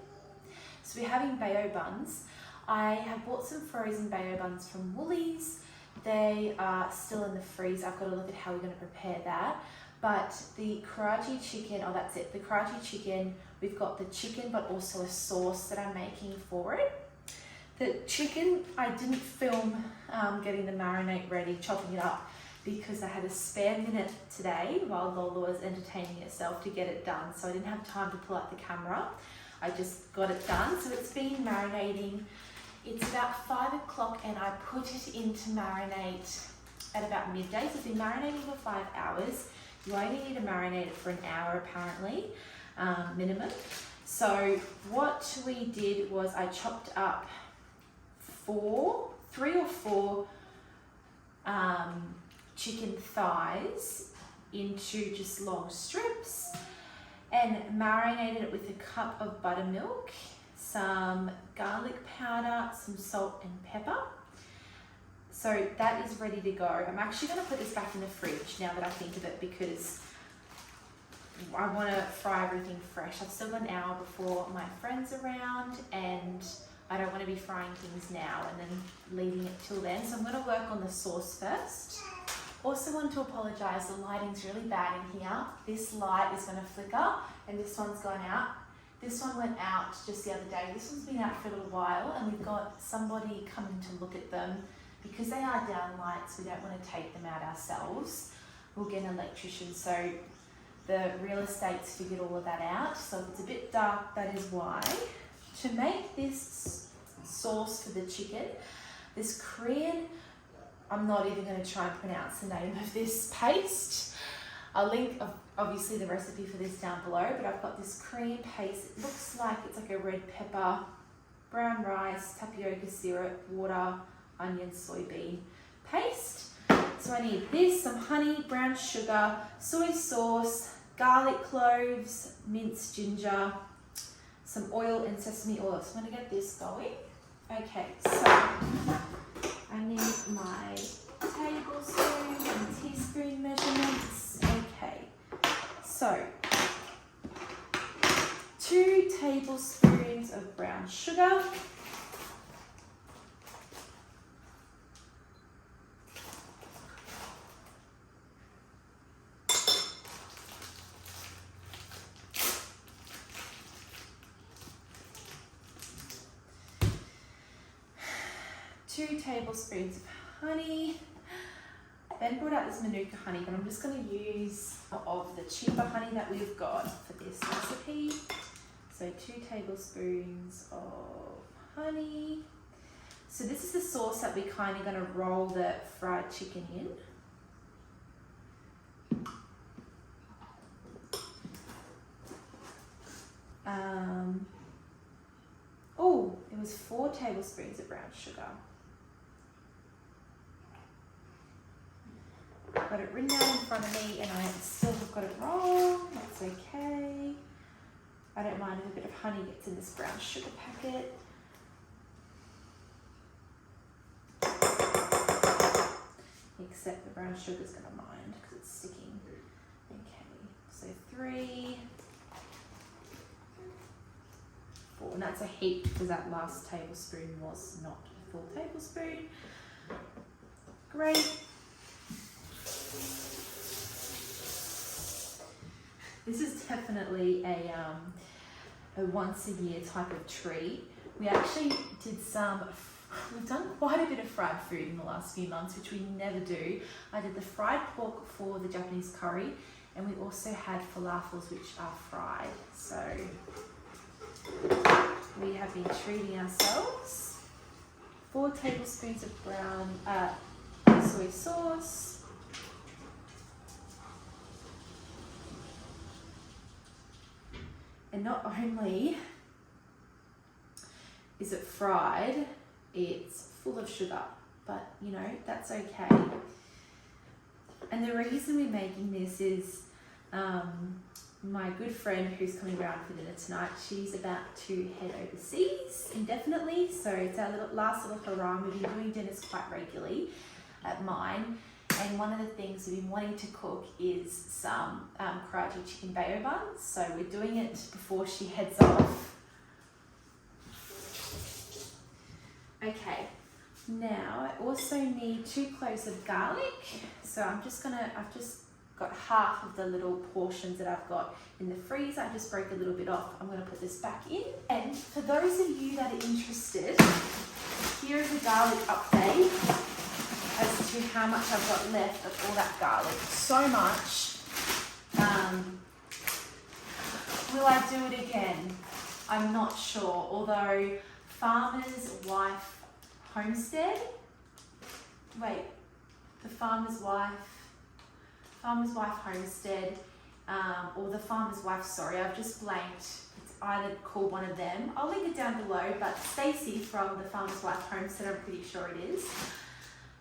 So we're having bayo buns. I have bought some frozen bayo buns from Woolies. They are still in the freezer. I've got to look at how we're going to prepare that. But the karaage chicken, oh that's it, the karaage chicken, we've got the chicken but also a sauce that I'm making for it. The chicken, I didn't film getting the marinade ready, chopping it up, because I had a spare minute today while Lola was entertaining herself to get it done. So I didn't have time to pull out the camera. I just got it done. So it's been marinating. It's about 5 o'clock and I put it into marinate at about midday. So it's been marinating for 5 hours. You only need to marinate it for an hour apparently, minimum. So what we did was I chopped up 3 or 4 chicken thighs into just long strips and marinated it with a cup of buttermilk, some garlic powder, some salt and pepper. So that is ready to go. I'm actually going to put this back in the fridge now that I think of it, because I want to fry everything fresh. I've still got an hour before my friend's around and I don't want to be frying things now and then leaving it till then. So I'm going to work on the sauce first. Also want to apologise, the lighting's really bad in here. This light is going to flicker and this one's gone out. This one went out just the other day. This one's been out for a little while and we've got somebody coming to look at them. Because they are down lights, we don't want to take them out ourselves. We'll get an electrician. So the real estate's figured all of that out. So if it's a bit dark, that is why. To make this sauce for the chicken, this Korean, I'm not even going to try and pronounce the name of this paste. I'll link obviously the recipe for this down below, but I've got this Korean paste. It looks like it's like a red pepper, brown rice, tapioca syrup, water, onion, soybean paste. So I need this, some honey, brown sugar, soy sauce, garlic cloves, minced ginger, some oil and sesame oil. So I'm going to get this going. Okay, so I need my tablespoon and teaspoon measurements. Okay, so 2 tablespoons of brown sugar. Two tablespoons of honey. Ben brought out this Manuka honey, but I'm just going to use of the cheaper honey that we've got for this recipe. So 2 tablespoons of honey. So this is the sauce that we're kind of going to roll the fried chicken in. Oh, it was 4 tablespoons of brown sugar. Got it written down in front of me and I still have got it wrong. That's okay. I don't mind if a bit of honey gets in this brown sugar packet. Except the brown sugar's going to mind because it's sticking. Okay, so 3, 4, and that's a heap because that last tablespoon was not a full tablespoon. Great. This is definitely a once a year type of treat. We actually we've done quite a bit of fried food in the last few months, which we never do. I did the fried pork for the Japanese curry, and we also had falafels, which are fried. So we have been treating ourselves. 4 tablespoons of brown soy sauce. And not only is it fried, it's full of sugar, but you know, that's okay. And the reason we're making this is my good friend who's coming around for dinner tonight, she's about to head overseas indefinitely. So it's our last little hurrah. We've been doing dinners quite regularly at mine. And one of the things we've been wanting to cook is some karaage chicken bayo buns. So we're doing it before she heads off. Okay, now I also need 2 cloves of garlic. So I've just got half of the little portions that I've got in the freezer. I just broke a little bit off. I'm going to put this back in. And for those of you that are interested, here is a garlic update as to how much I've got left of all that garlic. So much. Will I do it again? I'm not sure. Although Farmer's Wife Homestead, the Farmer's Wife Homestead, or the Farmer's Wife, sorry, I've just blanked. It's either called one of them. I'll link it down below, but Stacey from the Farmer's Wife Homestead, I'm pretty sure it is.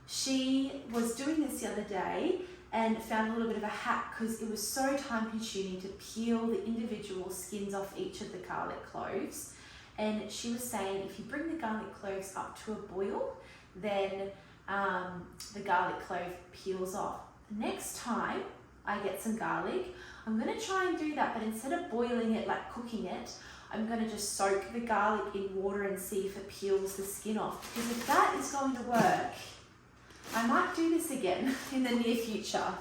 She was doing this the other day and found a little bit of a hack because it was so time consuming to peel the individual skins off each of the garlic cloves. And she was saying if you bring the garlic cloves up to a boil, then the garlic clove peels off. Next time I get some garlic, I'm going to try and do that, but instead of boiling it, like cooking it, I'm going to just soak the garlic in water and see if it peels the skin off. Because if that is going to work, I might do this again in the near future.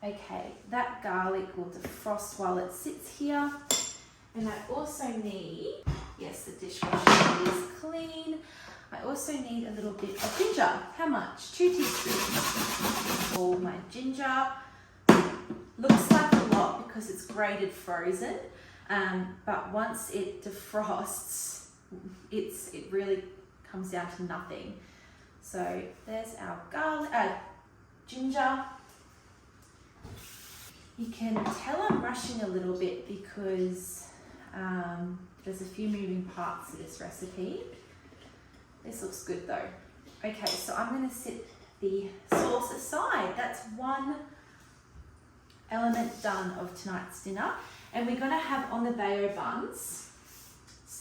Okay, that garlic will defrost while it sits here. And I also need, yes, the dishwasher is clean. I also need a little bit of ginger. How much? 2 teaspoons. All my ginger. Looks like a lot because it's grated frozen. But once it defrosts, it really comes down to nothing. So there's our ginger. You can tell I'm rushing a little bit because there's a few moving parts to this recipe. This looks good though. Okay, so I'm going to set the sauce aside. That's one element done of tonight's dinner. And we're gonna have on the bayo buns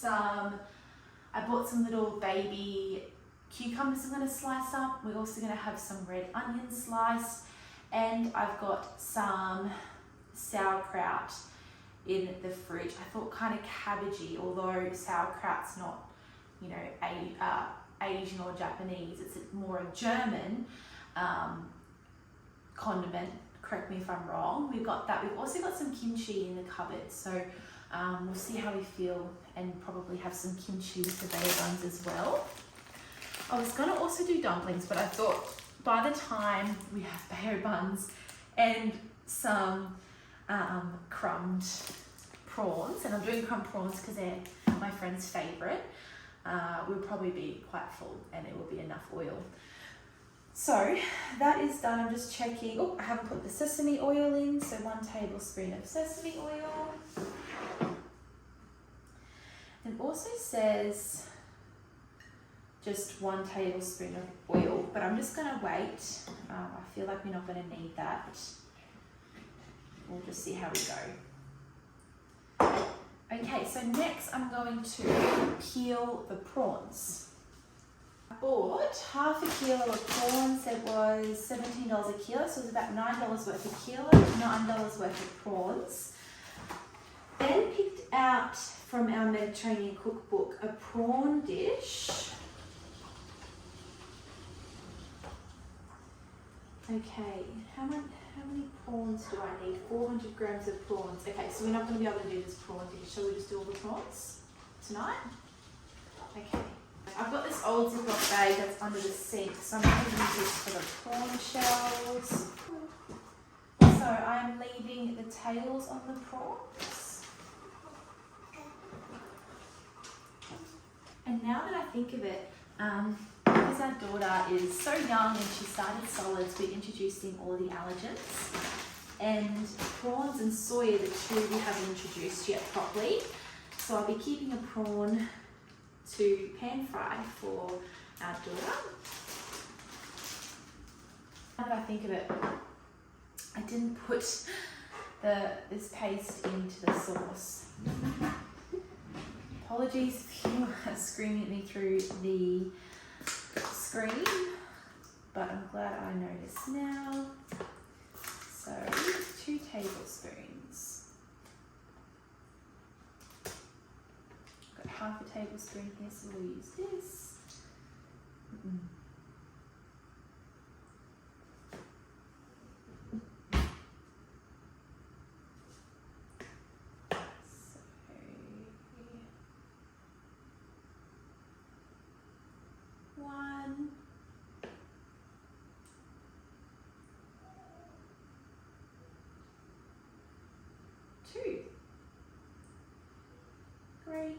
I bought some little baby cucumbers I'm gonna slice up. We're also gonna have some red onions sliced, and I've got some sauerkraut in the fridge. I thought kind of cabbagey, although sauerkraut's not, you know, Asian or Japanese. It's more a German condiment. Correct me if I'm wrong. We've got that. We've also got some kimchi in the cupboard, so we'll see how we feel, and probably have some kimchi with the bayo buns as well. I was gonna also do dumplings, but I thought by the time we have bayo buns and some crumbed prawns, and I'm doing crumbed prawns because they're my friend's favourite, we'll probably be quite full and it will be enough oil. So that is done. I'm just checking. Oh, I haven't put the sesame oil in, so 1 tablespoon of sesame oil. It also says just 1 tablespoon of oil, but I'm just gonna wait. I feel like we're not gonna need that. We'll just see how we go. Okay, so next I'm going to peel the prawns. I bought half a kilo of prawns. It was $17 a kilo, so it was about $9 worth a kilo, $9 worth of prawns. Then picked out from our Mediterranean cookbook a prawn dish. Okay, how many prawns do I need? 400 grams of prawns. Okay, so we're not going to be able to do this prawn dish. Shall we just do all the prawns tonight? Okay. I've got this old Ziploc bag that's under the sink, so I'm going to use this for the prawn shells. So I'm leaving the tails on the prawns. And now that I think of it, because our daughter is so young and she started solids, we're introducing all the allergens. And prawns and soya, the two we haven't introduced yet properly. So I'll be keeping a prawn to pan fry for our daughter. Now that I think of it, I didn't put this paste into the sauce. Apologies if you are screaming at me through the screen, but I'm glad I noticed now. So 2 tablespoons. Got half a tablespoon here, so we'll use this. One. Two. Great.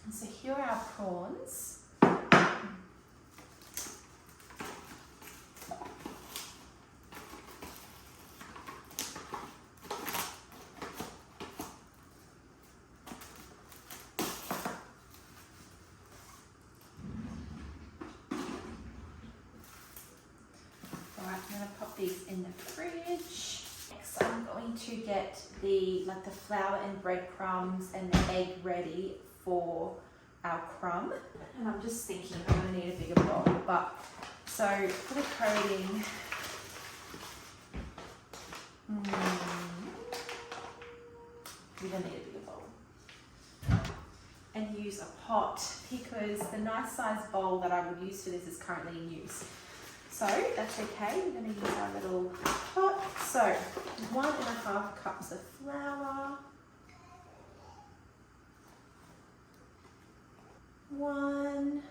And so here are our prawns. I'm going to pop these in the fridge. Next, I'm going to get the flour and breadcrumbs and the egg ready for our crumb. And I'm just thinking I'm going to need a bigger bowl. But so for the coating, we're going to need a bigger bowl. And use a pot, because the nice size bowl that I would use for this is currently in use. So that's okay, we're going to use our little pot. So 1.5 cups of flour. 1.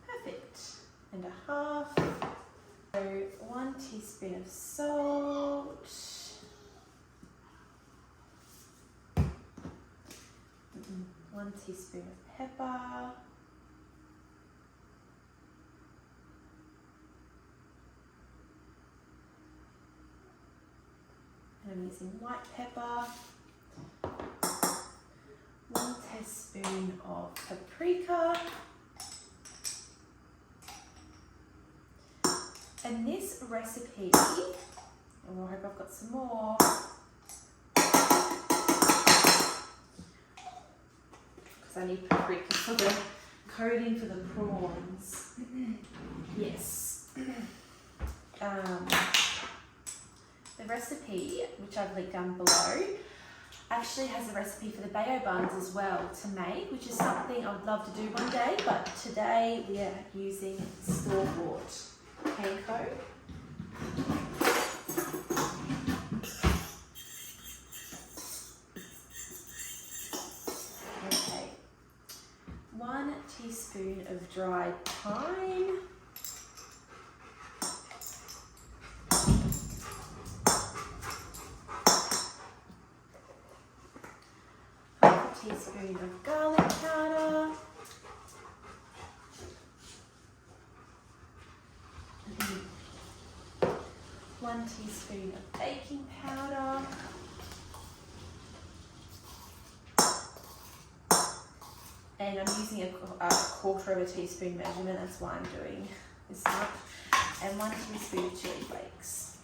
Perfect. And 1/2. So 1 teaspoon of salt. 1 teaspoon of pepper. And I'm using white pepper. 1 teaspoon of paprika. And this recipe, oh, I hope I've got some more. Because I need paprika for the coating for the prawns. Yes. The recipe, which I've linked down below, actually has a recipe for the bayo buns as well to make, which is something I would love to do one day, but today we are using store-bought Panko. Okay, 1 teaspoon of dried thyme. Teaspoon of garlic powder, 1 teaspoon of baking powder, and I'm using a quarter of a teaspoon measurement, that's why I'm doing this much, and 1 teaspoon of chili flakes.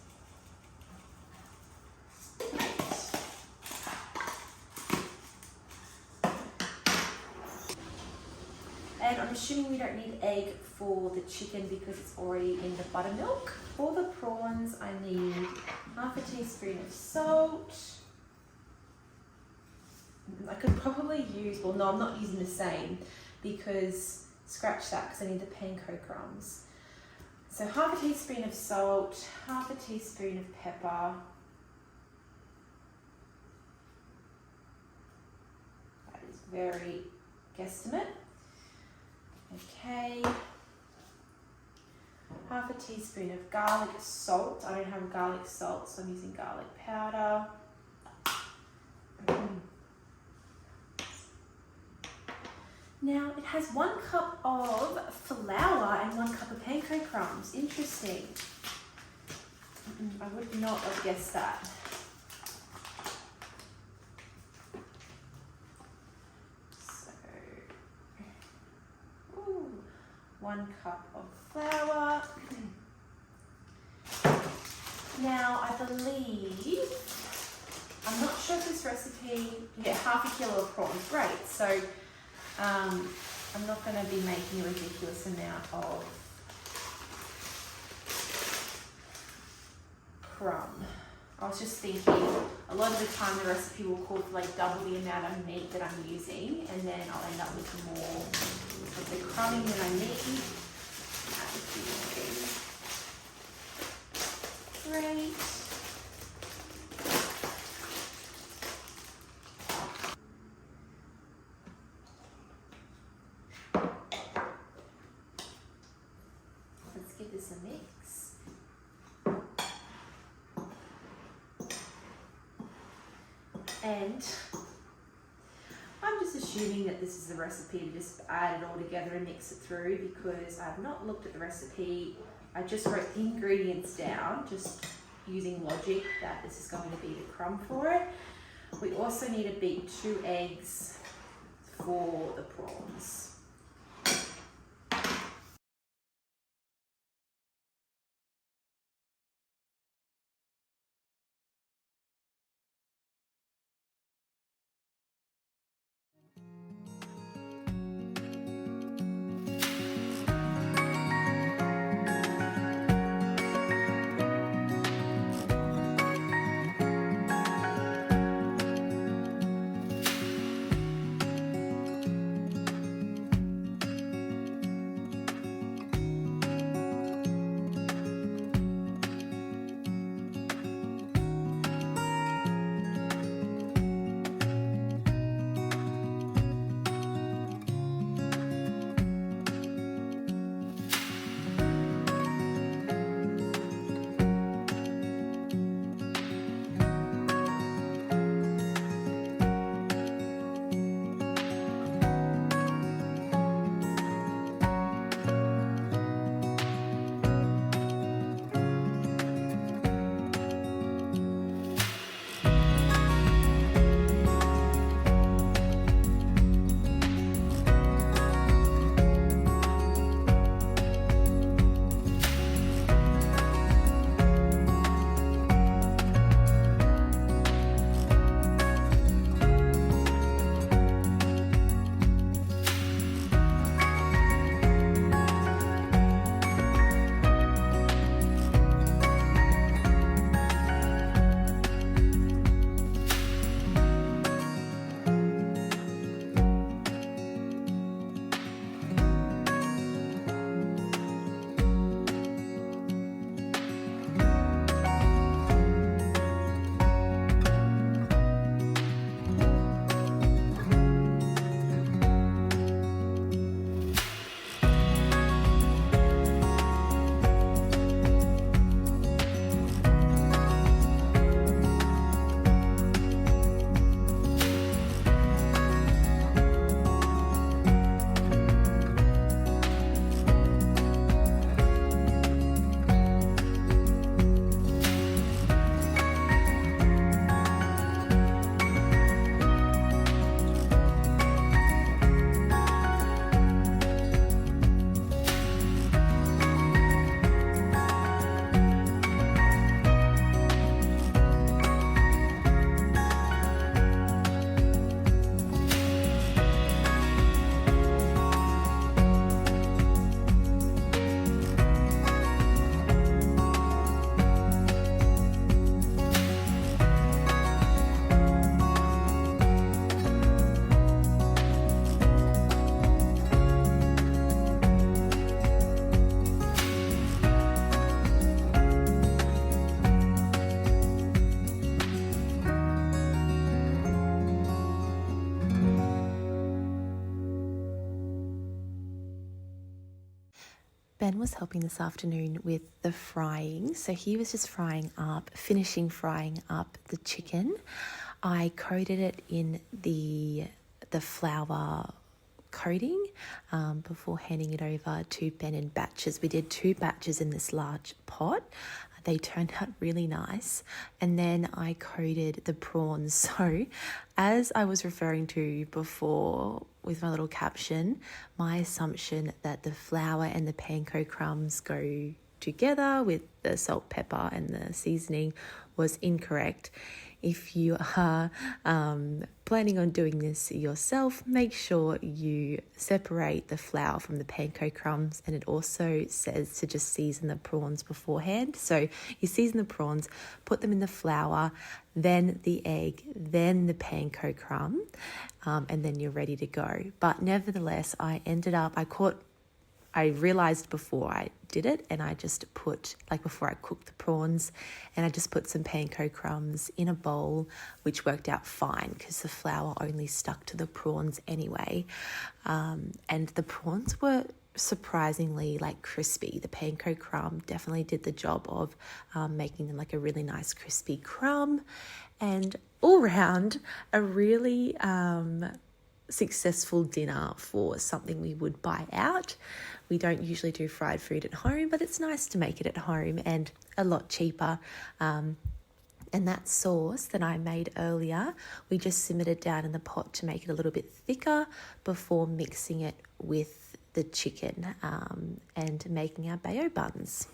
And I'm assuming we don't need egg for the chicken because it's already in the buttermilk. For the prawns, I need half a teaspoon of salt. I could probably use, well no, I'm not using the same because, scratch that because I need the panko crumbs. So half a teaspoon of salt, half a teaspoon of pepper. That is very guesstimate. Okay, half a teaspoon of garlic salt. I don't have garlic salt, so I'm using garlic powder. Now it has 1 cup of flour and 1 cup of panko crumbs. Interesting. I would not have guessed that. 1 cup of flour. Now I believe, I'm not sure if this recipe, you get half a kilo of prawns, great. So I'm not going to be making a ridiculous amount of crumb. I was just thinking, a lot of the time the recipe will call for like double the amount of meat that I'm using, and then I'll end up with more of the crumbing that I need. That would be great. Let's give this a mix. And I'm just assuming that this is the recipe to just add it all together and mix it through, because I've not looked at the recipe. I just wrote the ingredients down, just using logic that this is going to be the crumb for it. We also need to beat 2 eggs for the prawns. Ben was helping this afternoon with the frying. So he was just finishing frying up the chicken. I coated it in the flour coating before handing it over to Ben in batches. We did 2 batches in this large pot. They turned out really nice. And then I coated the prawns. So as I was referring to before with my little caption, my assumption that the flour and the panko crumbs go together with the salt, pepper and the seasoning was incorrect. If you are planning on doing this yourself, make sure you separate the flour from the panko crumbs, and it also says to just season the prawns beforehand. So you season the prawns, put them in the flour, then the egg, then the panko crumb, and then you're ready to go. But nevertheless, I realized before I did it, and I just put, before I cooked the prawns, and I just put some panko crumbs in a bowl, which worked out fine because the flour only stuck to the prawns anyway. And the prawns were surprisingly crispy. The panko crumb definitely did the job of making them a really nice crispy crumb, and all round a really successful dinner for something we would buy out. We don't usually do fried food at home, but it's nice to make it at home and a lot cheaper. And that sauce that I made earlier, we just simmered it down in the pot to make it a little bit thicker before mixing it with the chicken and making our bayo buns.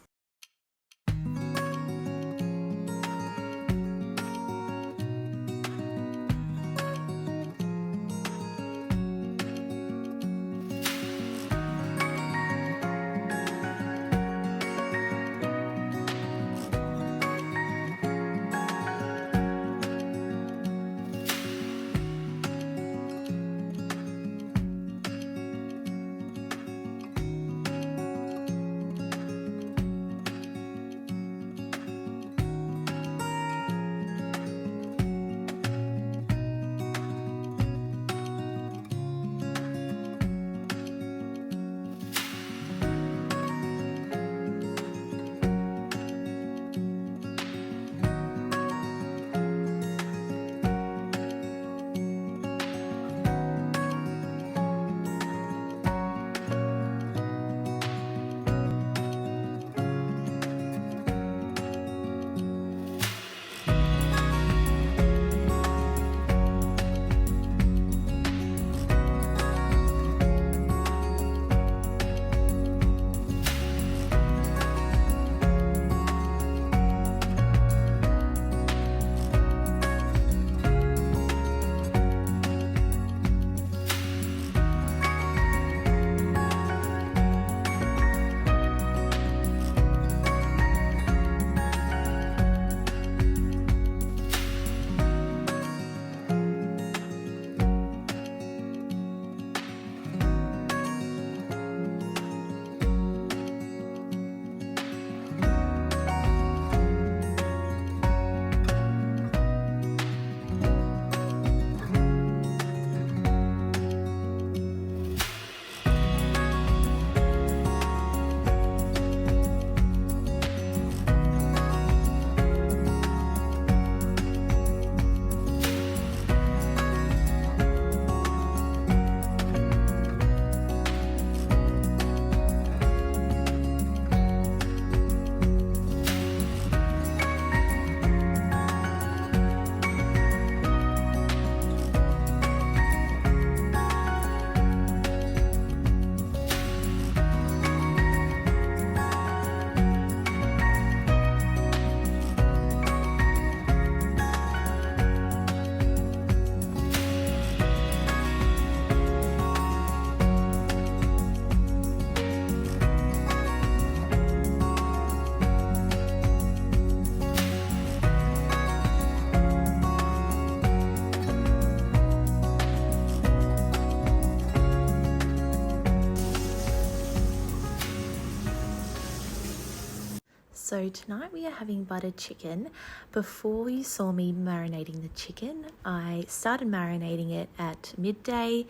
So tonight we are having buttered chicken. Before you saw me marinating the chicken, I started marinating it at midday.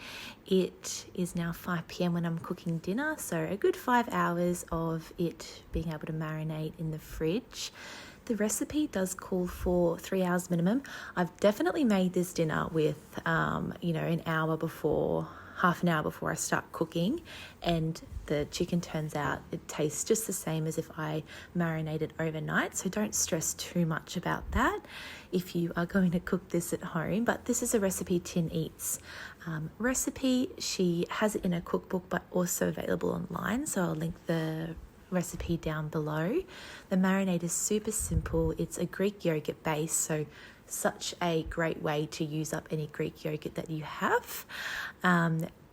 It is now 5 p.m. when I'm cooking dinner, so a good 5 hours of it being able to marinate in the fridge. The recipe does call for 3 hours minimum. I've definitely made this dinner with, an hour before, half an hour before I start cooking, and the chicken turns out it tastes just the same as if I marinated overnight, so don't stress too much about that if you are going to cook this at home. But this is a recipe Tin Eats recipe. She has it in her cookbook but also available online, so I'll link the recipe down below. The marinade is super simple. It's a Greek yogurt base, so such a great way to use up any Greek yogurt that you have.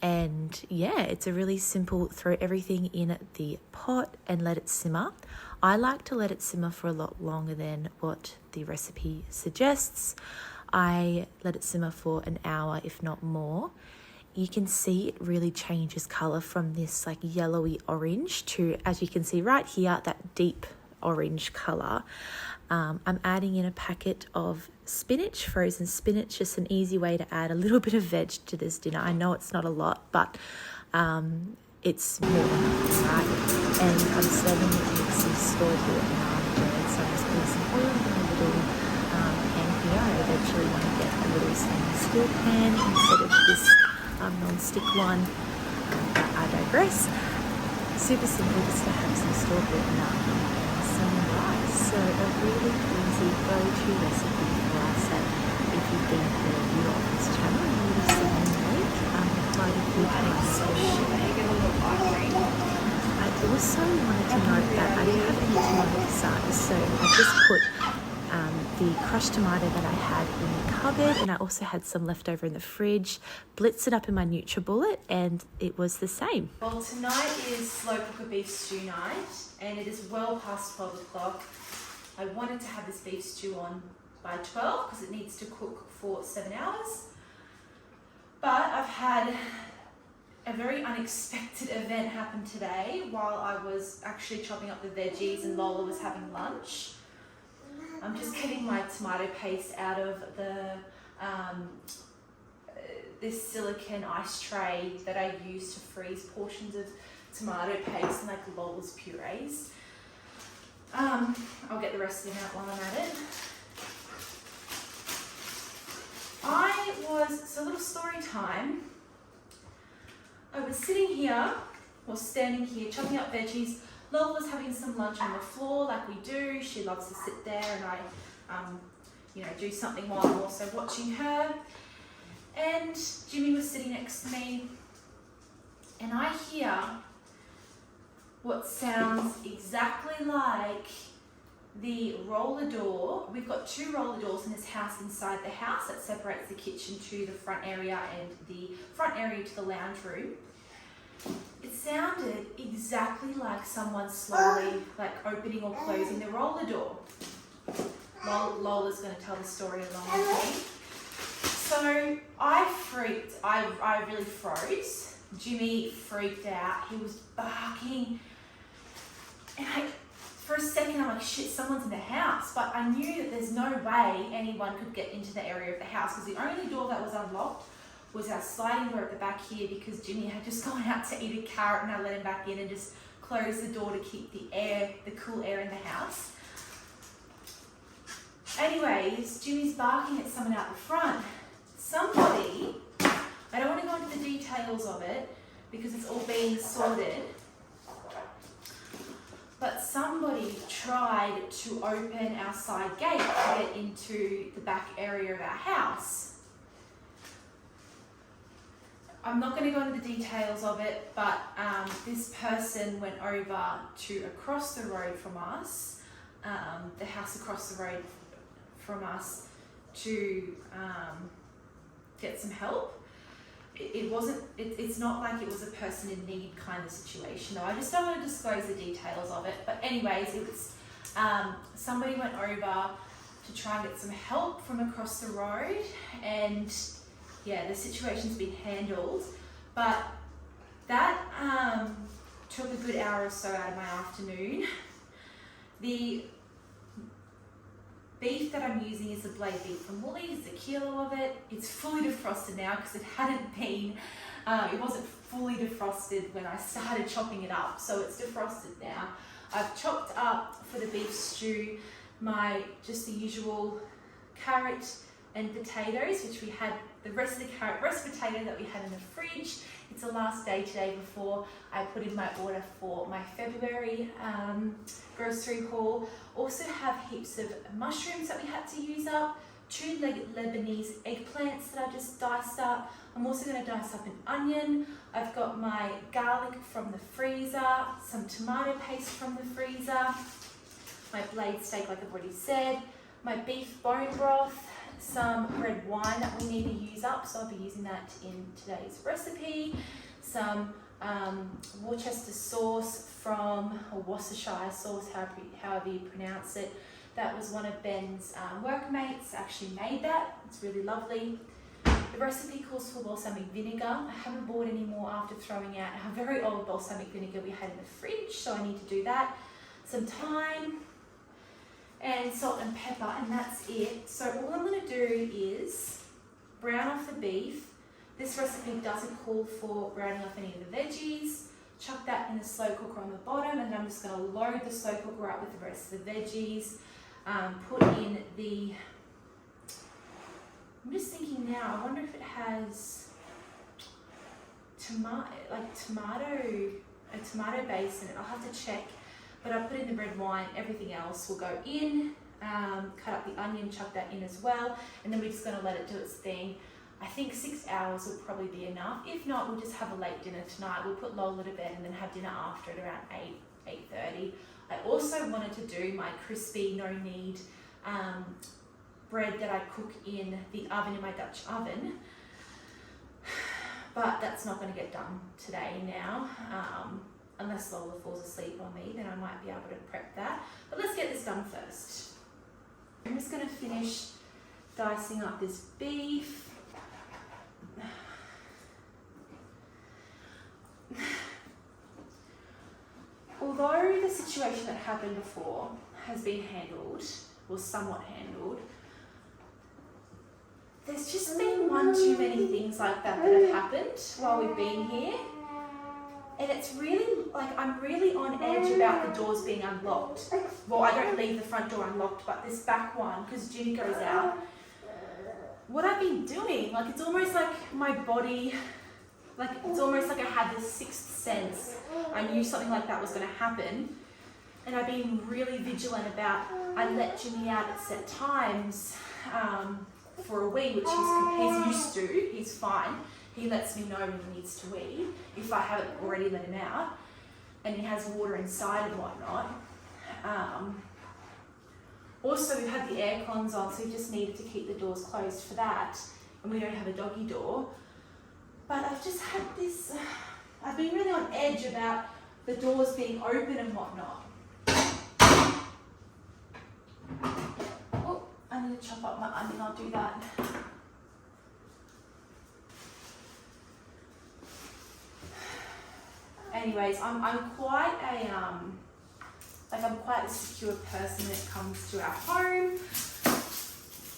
And yeah, it's a really simple, throw everything in the pot and let it simmer. I like to let it simmer for a lot longer than what the recipe suggests. I let it simmer for an hour, if not more. You can see it really changes colour from this like yellowy orange to, as you can see right here, that deep orange colour. I'm adding in a packet of spinach, frozen spinach, just an easy way to add a little bit of veg to this dinner. I know it's not a lot, but it's more than enough, right? And I'm serving it with some Sourdough bread, so I'm just putting some oil in a little pan here. I eventually want to get a little stainless steel pan instead of this non-stick one, but I digress. Super simple, just to have some store bought and some rice. So a really easy go-to recipe for us. And if you've been a viewer of this channel, you would have seen me make quite a few times. I also wanted to note that I didn't have any tomato size, so I just put the crushed tomato that I had in the cupboard, and I also had some left over in the fridge, blitzed it up in my NutriBullet, and it was the same. Well, tonight is slow cooker beef stew night, and it is well past 12 o'clock. I wanted to have this beef stew on by 12 because it needs to cook for 7 hours. But I've had a very unexpected event happen today while I was actually chopping up the veggies and Lola was having lunch. I'm just getting my tomato paste out of this silicone ice tray that I use to freeze portions of tomato paste and like Lola's purees. I'll get the rest of them out while I'm at it. So a little story time. I was sitting here, or standing here, chopping up veggies. Lola was having some lunch on the floor like we do. She loves to sit there and I, do something while I'm also watching her. And Jimmy was sitting next to me and I hear what sounds exactly like the roller door. We've got 2 roller doors in this house inside the house that separates the kitchen to the front area and the front area to the lounge room. It sounded exactly like someone slowly opening or closing the roller door. Lola's going to tell the story along with me. So I really froze. Jimmy freaked out. He was barking. And for a second I'm like, shit, someone's in the house. But I knew that there's no way anyone could get into the area of the house because the only door that was unlocked was our sliding door at the back here because Jimmy had just gone out to eat a carrot and I let him back in and just closed the door to keep the cool air in the house. Anyways, Jimmy's barking at someone out the front. Somebody, I don't want to go into the details of it because it's all being sorted, but somebody tried to open our side gate to get into the back area of our house. I'm not going to go into the details of it, but this person went over to across the road from us, the house across the road from us, to get some help. It's not like it was a person in need kind of situation though. I just don't want to disclose the details of it. But anyways, it was somebody went over to try and get some help from across the road, and yeah, the situation's been handled. But that took a good hour or so out of my afternoon. The beef that I'm using is the blade beef from Woolies. It's a kilo of it. It's fully defrosted now because it hadn't been, it wasn't fully defrosted when I started chopping it up. So it's defrosted now. I've chopped up for the beef stew just the usual carrot and potatoes, which we had the rest of the carrot, potato that we had in the fridge. It's the last day today before I put in my order for my February grocery haul. Also have heaps of mushrooms that we had to use up, 2 Lebanese eggplants that I just diced up. I'm also going to dice up an onion. I've got my garlic from the freezer, some tomato paste from the freezer, my blade steak like I've already said, my beef bone broth, some red wine that we need to use up, so I'll be using that in today's recipe, some Worcester sauce or Worcestershire sauce, however you pronounce it. That was one of Ben's workmates actually made that. It's really lovely. The recipe calls for balsamic vinegar. I haven't bought any more after throwing out a very old balsamic vinegar we had in the fridge, so I need to do that. Some thyme and salt and pepper, and that's it. So all I'm going to do is brown off the beef. This recipe doesn't call for browning off any of the veggies. Chuck that in the slow cooker on the bottom, and then I'm just going to load the slow cooker up with the rest of the veggies. Put in the, I'm just thinking now, I wonder if it has a tomato base in it. I'll have to check. But I put in the red wine, everything else will go in, cut up the onion, chuck that in as well, and then we're just gonna let it do its thing. I think 6 hours will probably be enough. If not, we'll just have a late dinner tonight. We'll put Lola to bed and then have dinner after at around 8:30. I also wanted to do my crispy, no knead bread that I cook in the oven, in my Dutch oven. But that's not gonna get done today now. Unless Lola falls asleep on me, then I might be able to prep that. But let's get this done first. I'm just going to finish dicing up this beef. Although the situation that happened before has been handled, or somewhat handled, there's just been one too many things like that have happened while we've been here. And it's really, I'm really on edge about the doors being unlocked. Well, I don't leave the front door unlocked, but this back one, because Jimmy goes out. What I've been doing, it's almost like my body, it's almost like I had this sixth sense. I knew something like that was going to happen. And I've been really vigilant about, I let Jimmy out at set times for a wee, which he's used to, he's fine. He lets me know when he needs to wee, if I haven't already let him out, and he has water inside and whatnot. Also, we've had the air cons on, so we just needed to keep the doors closed for that, and we don't have a doggy door. But I've just had this, I've been really on edge about the doors being open and whatnot. Oh, I need to chop up my onion, I'll do that. Anyways, I'm quite a secure person when it comes to our home.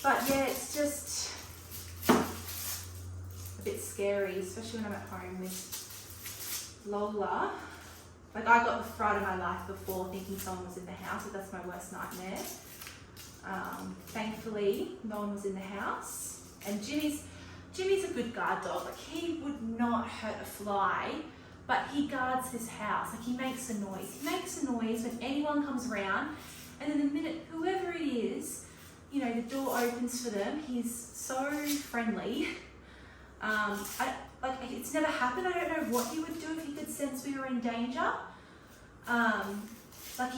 But yeah, it's just a bit scary, especially when I'm at home with Lola. I got the fright of my life before thinking someone was in the house, so that's my worst nightmare. Thankfully, no one was in the house. And Jimmy's a good guard dog. He would not hurt a fly. But he guards his house, he makes a noise. He makes a noise when anyone comes around, and then the minute whoever it is, the door opens for them, he's so friendly. It's never happened. I don't know what he would do if he could sense we were in danger.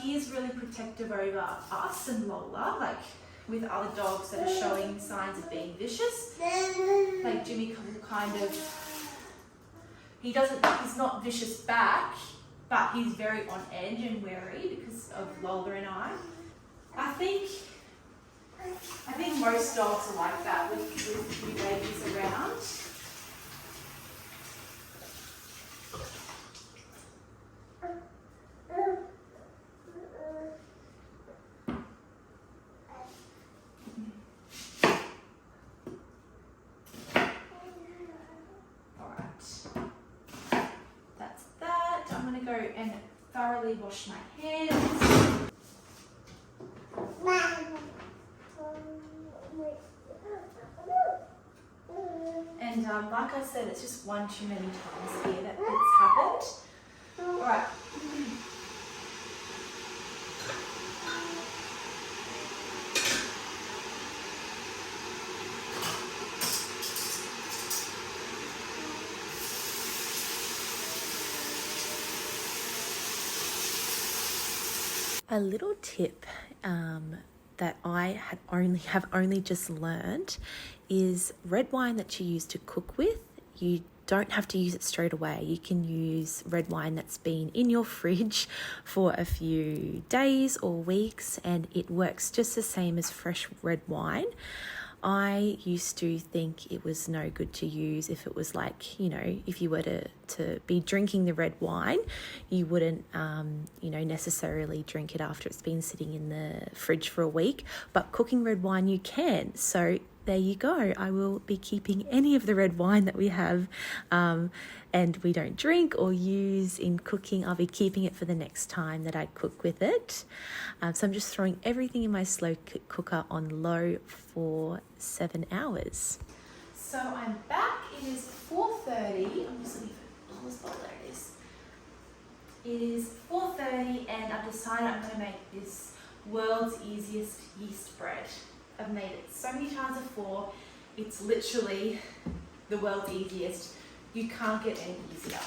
He is really protective over us and Lola, with other dogs that are showing signs of being vicious. Jimmy will kind of, he's not vicious back, but he's very on edge and wary because of Lola and I. I think most dogs are like that with new babies around. and thoroughly wash my hands. And like I said, it's just one too many times here that it's happened. All right. A little tip that I have only just learned is red wine that you use to cook with. You don't have to use it straight away. You can use red wine that's been in your fridge for a few days or weeks, and it works just the same as fresh red wine. I used to think it was no good to use if it was like, you know, if you were to be drinking the red wine, you wouldn't, necessarily drink it after it's been sitting in the fridge for a week. But cooking red wine, you can. So there you go. I will be keeping any of the red wine that we have and we don't drink or use in cooking. I'll be keeping it for the next time that I cook with it. So I'm just throwing everything in my slow cooker on low for 7 hours. So I'm back. It is 4:30. I'm just looking for this bowl. There it is. It is 4:30 and I've decided I'm going to make this world's easiest yeast bread. I've made it so many times before. It's literally the world's easiest. You can't get any easier.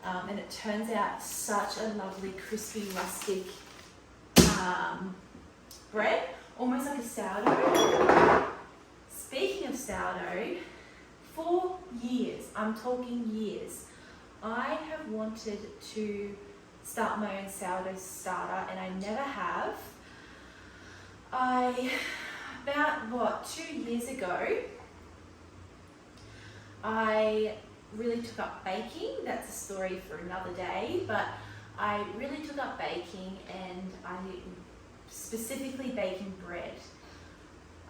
And it turns out such a lovely, crispy, rustic bread, almost like a sourdough. Speaking of sourdough, for years, I'm talking years, I have wanted to start my own sourdough starter and I never have. About 2 years ago, I really took up baking. That's a story for another day, but I really took up baking and I specifically baking bread.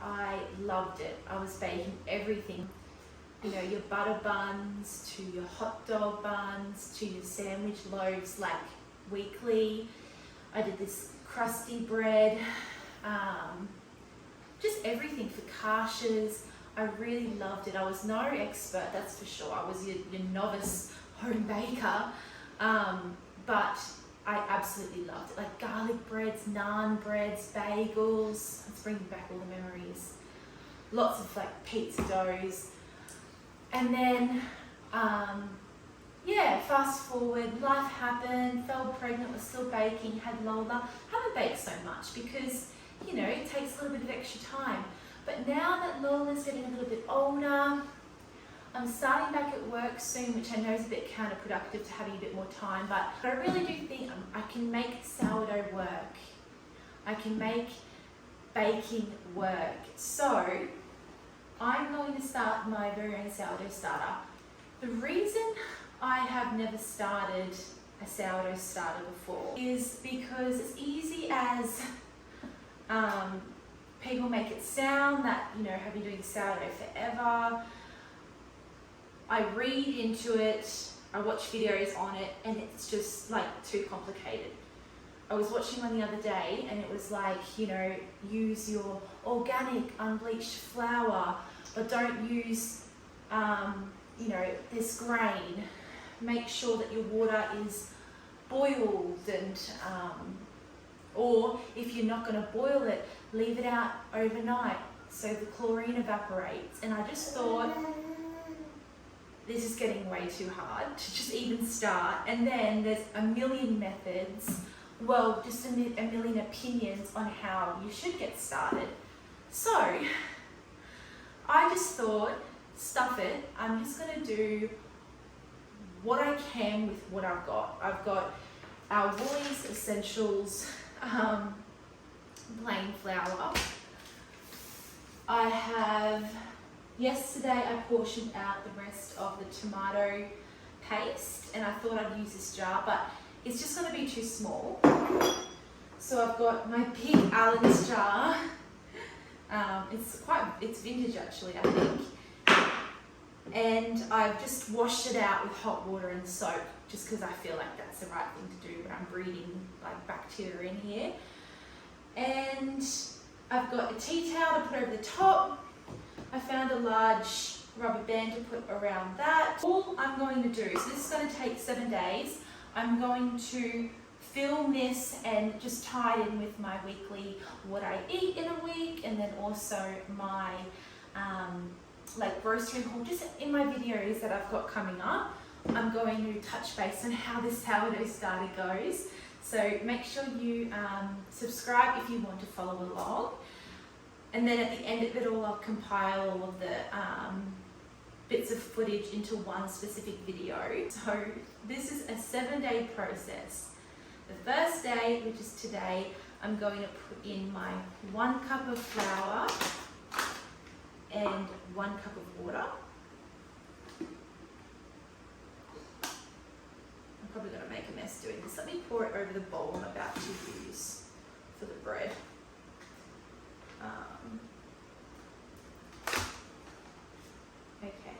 I loved it. I was baking everything. You know, your butter buns to your hot dog buns to your sandwich loaves like weekly. I did this crusty bread. Just everything for kashes. I really loved it. I was no expert, that's for sure. I was your novice home baker, but I absolutely loved it. Like garlic breads, naan breads, bagels. It's bringing back all the memories. Lots of like pizza doughs. And then, fast forward, life happened, fell pregnant, was still baking, had Lola. Haven't baked so much because, you know, it takes a little bit of extra time. But now that Lola's getting a little bit older, I'm starting back at work soon, which I know is a bit counterproductive to having a bit more time, but I really do think I can make sourdough work. I can make baking work. So I'm going to start my very own sourdough starter. The reason I have never started a sourdough starter before is because as easy as people make it sound that, you know, have been doing sourdough forever, I read into it, I watch videos on it, and it's just like too complicated. I was watching one the other day and it was like, you know, use your organic unbleached flour, but don't use, this grain. Make sure that your water is boiled and, or if you're not going to boil it, leave it out overnight so the chlorine evaporates. And I just thought, this is getting way too hard to just even start. And then there's a million methods, well, just a million opinions on how you should get started. So I just thought, stuff it, I'm just going to do what I can with what I've got. I've got our Woolies Essentials plain flour. I have, yesterday I portioned out the rest of the tomato paste and I thought I'd use this jar, but it's just going to be too small. So I've got my big Allen's jar. It's vintage actually, I think. and I've just washed it out with hot water and soap just because I feel like that's the right thing to do when I'm breeding like bacteria in here. And I've got a tea towel to put over the top. I found a large rubber band to put around that. All I'm going to do, so this is going to take 7 days, I'm going to film this and just tie it in with my weekly what I eat in a week, and then also my like grocery haul, just in my videos that I've got coming up. I'm going to touch base on how this sourdough starter goes. So make sure you subscribe if you want to follow along. And then at the end of it all, I'll compile all of the bits of footage into one specific video. So this is a 7-day process. The first day, which is today, I'm going to put in my 1 cup of flour and 1 cup of water. I'm probably going to make a mess doing this. Let me pour it over the bowl I'm about to use for the bread. Okay.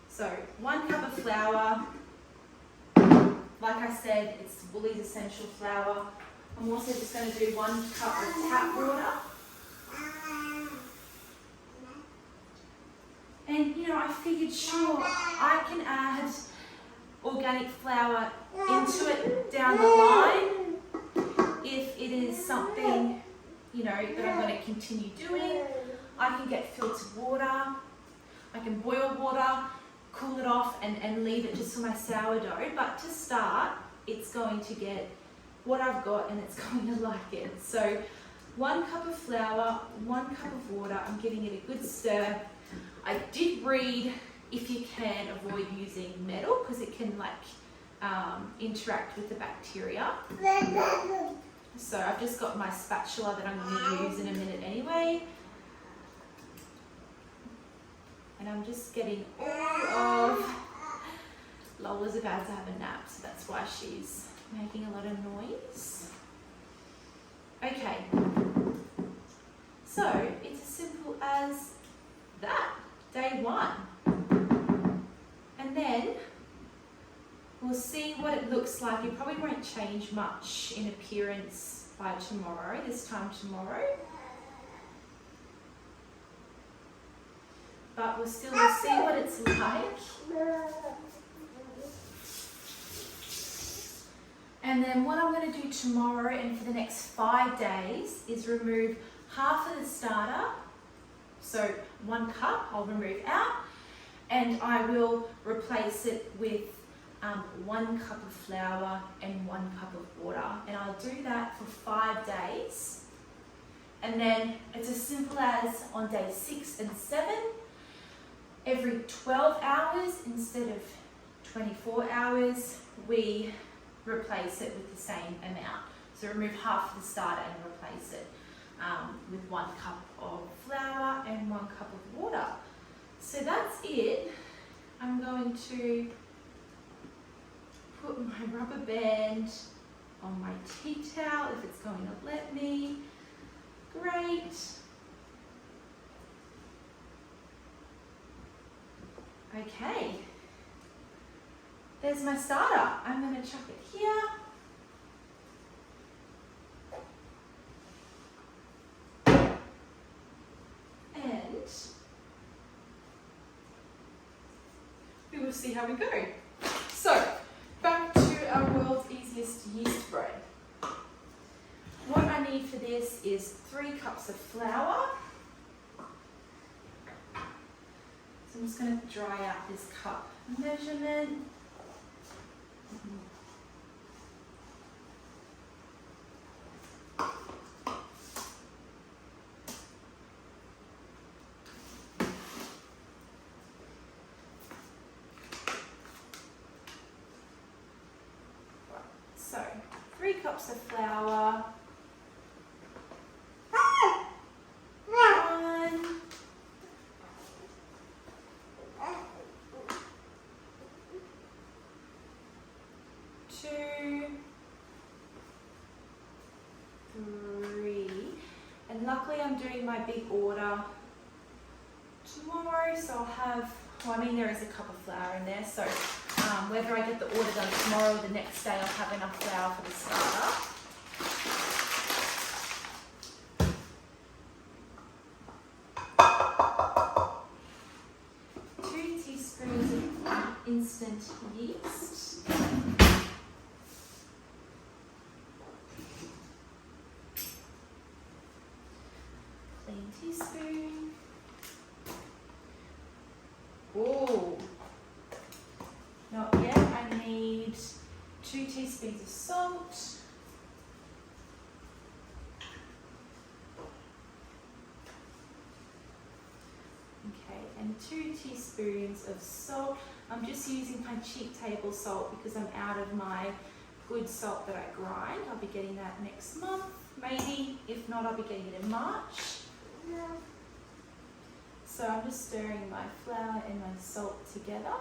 So 1 cup of flour. Like I said, it's Woolies Essential Flour. I'm also just going to do 1 cup of tap water. And you know, I figured sure I can add organic flour into it down the line if it is something, you know, that I'm going to continue doing. I can get filtered water, I can boil water, cool it off and leave it just for my sourdough. But to start, it's going to get what I've got and it's going to like it. So 1 cup of flour, 1 cup of water, I'm giving it a good stir. I did read if you can avoid using metal because it can like interact with the bacteria. So I've just got my spatula that I'm going to use in a minute anyway. And I'm just getting all of Lola's about to have a nap, so that's why she's making a lot of noise. Okay, so it's as simple as that, day 1. And then we'll see what it looks like. It probably won't change much in appearance by tomorrow, this time tomorrow. But we'll still see what it's like. And then what I'm going to do tomorrow and for the next 5 days is remove half of the starter. So 1 cup I'll remove out, and I will replace it with 1 cup of flour and 1 cup of water. And I'll do that for 5 days. And then it's as simple as on day 6 and 7, every 12 hours instead of 24 hours, we replace it with the same amount. So remove half of the starter and replace it with 1 cup of flour and 1 cup of water. So that's it. I'm going to put my rubber band on my tea towel if it's going to let me. Great. Okay, there's my starter. I'm going to chuck it here. And we will see how we go. So, back to our world's easiest yeast bread. What I need for this is 3 cups of flour. So I'm just going to dry out this cup measurement. So 3 cups of flour. 1, 2, 3, and luckily I'm doing my big order tomorrow. tomorrow, so I'll have, well, I mean, there is a cup of flour in there, so whether I get the order done tomorrow or the next day, I'll have enough flour for the starter. 2 teaspoons of instant yeast. Clean teaspoon. Oh, not yet. I need 2 teaspoons of salt. Okay, and 2 teaspoons of salt. I'm just using my cheap table salt because I'm out of my good salt that I grind. I'll be getting that next month, maybe. If not, I'll be getting it in March. So I'm just stirring my flour and my salt together.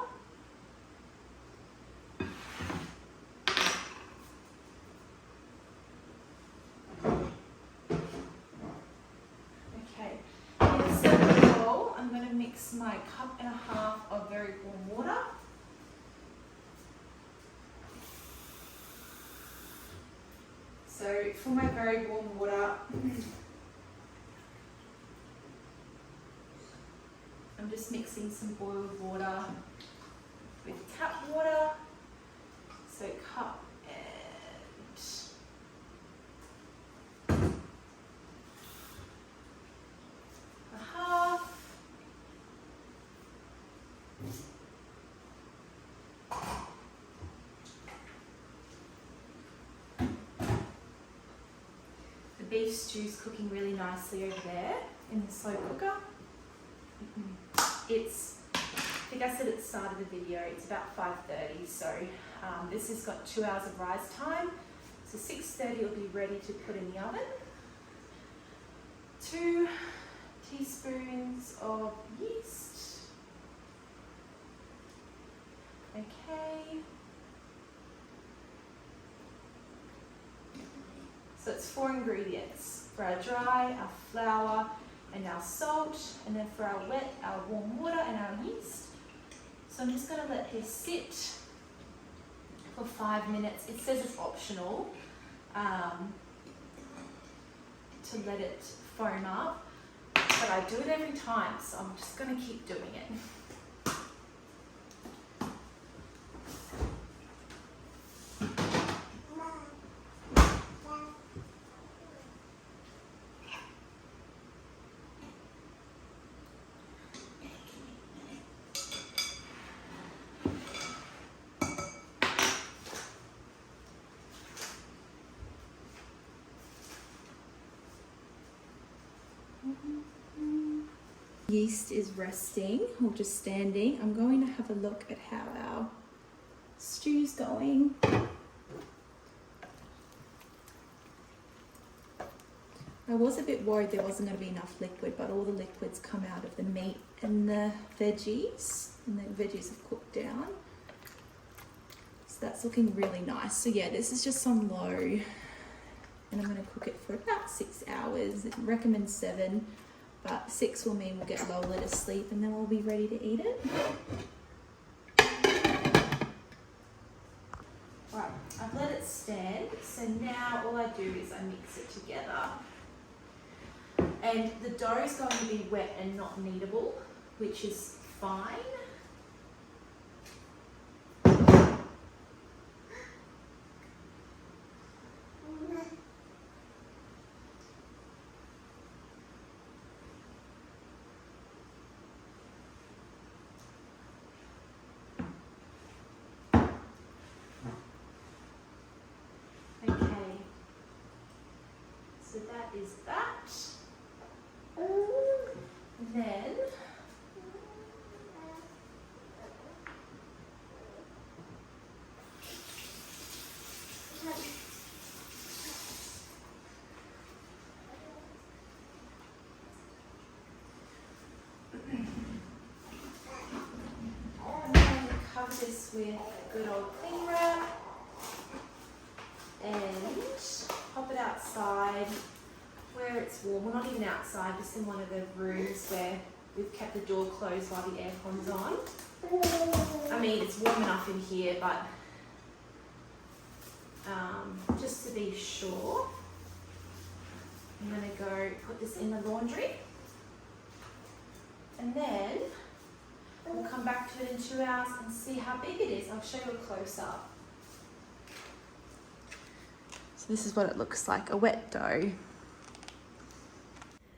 Okay, in a serving bowl, I'm going to mix my 1.5 cups of very warm water. So for my very warm water, I'm just mixing some boiled water with tap water. So cup and a half. The beef stew's cooking really nicely over there in the slow cooker. It's, I think I said at the start of the video, it's about 5:30, so this has got 2 hours of rise time. So 6:30 it'll be ready to put in the oven. 2 teaspoons of yeast. Okay. So it's 4 ingredients. For our dry, our flour, and our salt, and then for our wet, our warm water and our yeast. So I'm just going to let this sit for 5 minutes. It says it's optional to let it foam up, but I do it every time, so I'm just going to keep doing it. Yeast is resting or just standing. I'm going to have a look at how our stew's going. I was a bit worried there wasn't going to be enough liquid, but all the liquids come out of the meat and the veggies, and the veggies have cooked down. So that's looking really nice. So yeah, this is just on low, and I'm going to cook it for about 6 hours. It recommends 7. But 6 will mean we'll get Lola to sleep and then we'll be ready to eat it. Right, I've let it stand. So now all I do is I mix it together. And the dough is going to be wet and not kneadable, which is fine. So that is that. And then I'm going to cover this with good old cling wrap and pop it outside where it's warm. Well, not even outside, just in one of the rooms where we've kept the door closed while the aircon's on. I mean, it's warm enough in here, but just to be sure, I'm going to go put this in the laundry. And then we'll come back to it in 2 hours and see how big it is. I'll show you a close-up. So this is what it looks like, a wet dough.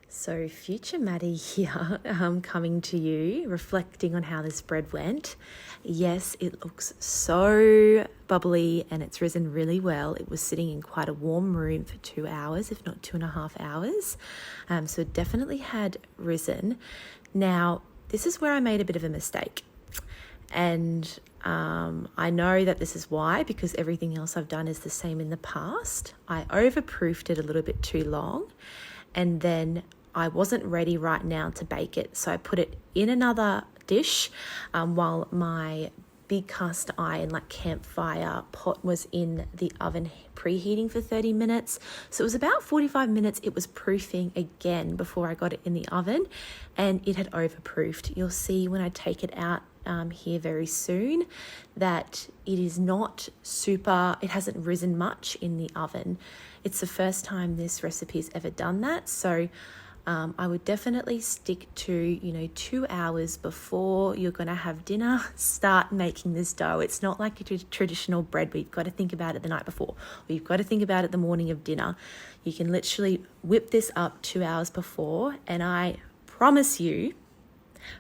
So future Maddie here, coming to you, reflecting on how this bread went. Yes, it looks so bubbly and it's risen really well. It was sitting in quite a warm room for 2 hours, if not 2.5 hours. So it definitely had risen. Now, this is where I made a bit of a mistake. And I know that this is why, because everything else I've done is the same in the past. I overproofed it a little bit too long, and then I wasn't ready right now to bake it. So I put it in another dish while my big cast iron, like campfire pot, was in the oven preheating for 30 minutes. So it was about 45 minutes it was proofing again before I got it in the oven, and it had overproofed. You'll see when I take it out here very soon that it is not super, it hasn't risen much in the oven. It's the first time this recipe's ever done that. So I would definitely stick to, 2 hours before you're going to have dinner, start making this dough. It's not like a traditional bread where you've got to think about it the night before, or you've got to think about it the morning of dinner. You can literally whip this up 2 hours before, and I promise you,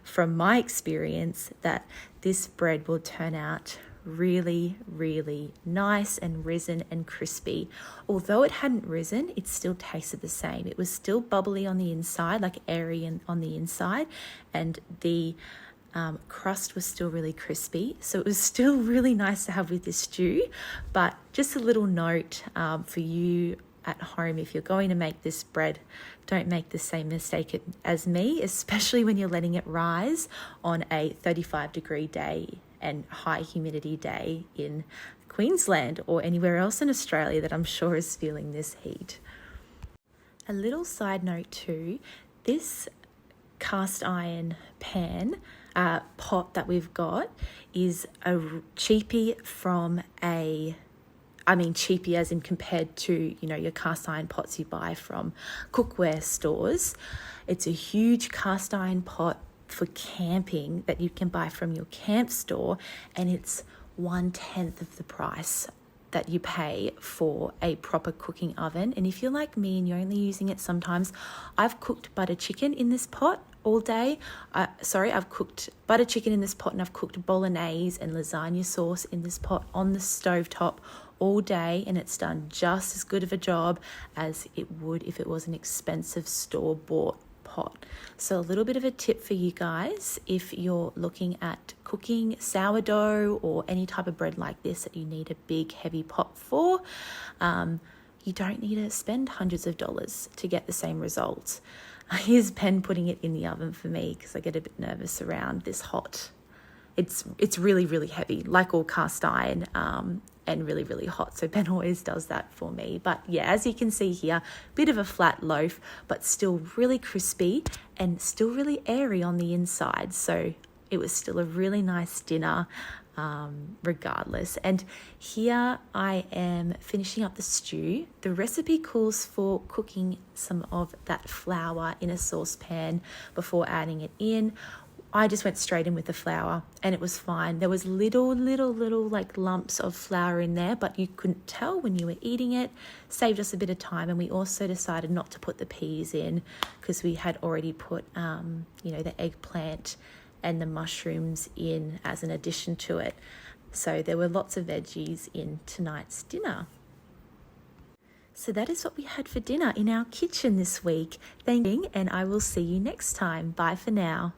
from my experience, that this bread will turn out really, really nice and risen and crispy. Although it hadn't risen, it still tasted the same. It was still bubbly on the inside, like airy on the inside, and the crust was still really crispy. So it was still really nice to have with this stew. But just a little note for you at home, if you're going to make this bread, don't make the same mistake as me, especially when you're letting it rise on a 35-degree day and high humidity day in Queensland or anywhere else in Australia that I'm sure is feeling this heat. A little side note too, this cast iron pan pot that we've got is a cheapie from cheapie as in compared to, your cast iron pots you buy from cookware stores. It's a huge cast iron pot for camping that you can buy from your camp store, and it's 1/10 of the price that you pay for a proper cooking oven. And if you're like me and you're only using it sometimes, I've cooked butter chicken in this pot all day. I've cooked butter chicken in this pot, and I've cooked bolognese and lasagna sauce in this pot on the stovetop all day, and it's done just as good of a job as it would if it was an expensive store-bought pot. So a little bit of a tip for you guys, if you're looking at cooking sourdough or any type of bread like this that you need a big heavy pot for, you don't need to spend hundreds of dollars to get the same results. Here's Ben putting it in the oven for me because I get a bit nervous around this hot. It's really, really heavy, like all cast iron, and really, really hot. So Ben always does that for me. But yeah, as you can see here, bit of a flat loaf, but still really crispy and still really airy on the inside. So it was still a really nice dinner, regardless. And here I am finishing up the stew. The recipe calls for cooking some of that flour in a saucepan before adding it in. I just went straight in with the flour and it was fine. There was little like lumps of flour in there, but you couldn't tell when you were eating it. Saved us a bit of time. And we also decided not to put the peas in because we had already put, the eggplant and the mushrooms in as an addition to it. So there were lots of veggies in tonight's dinner. So that is what we had for dinner in our kitchen this week. Thank you, and I will see you next time. Bye for now.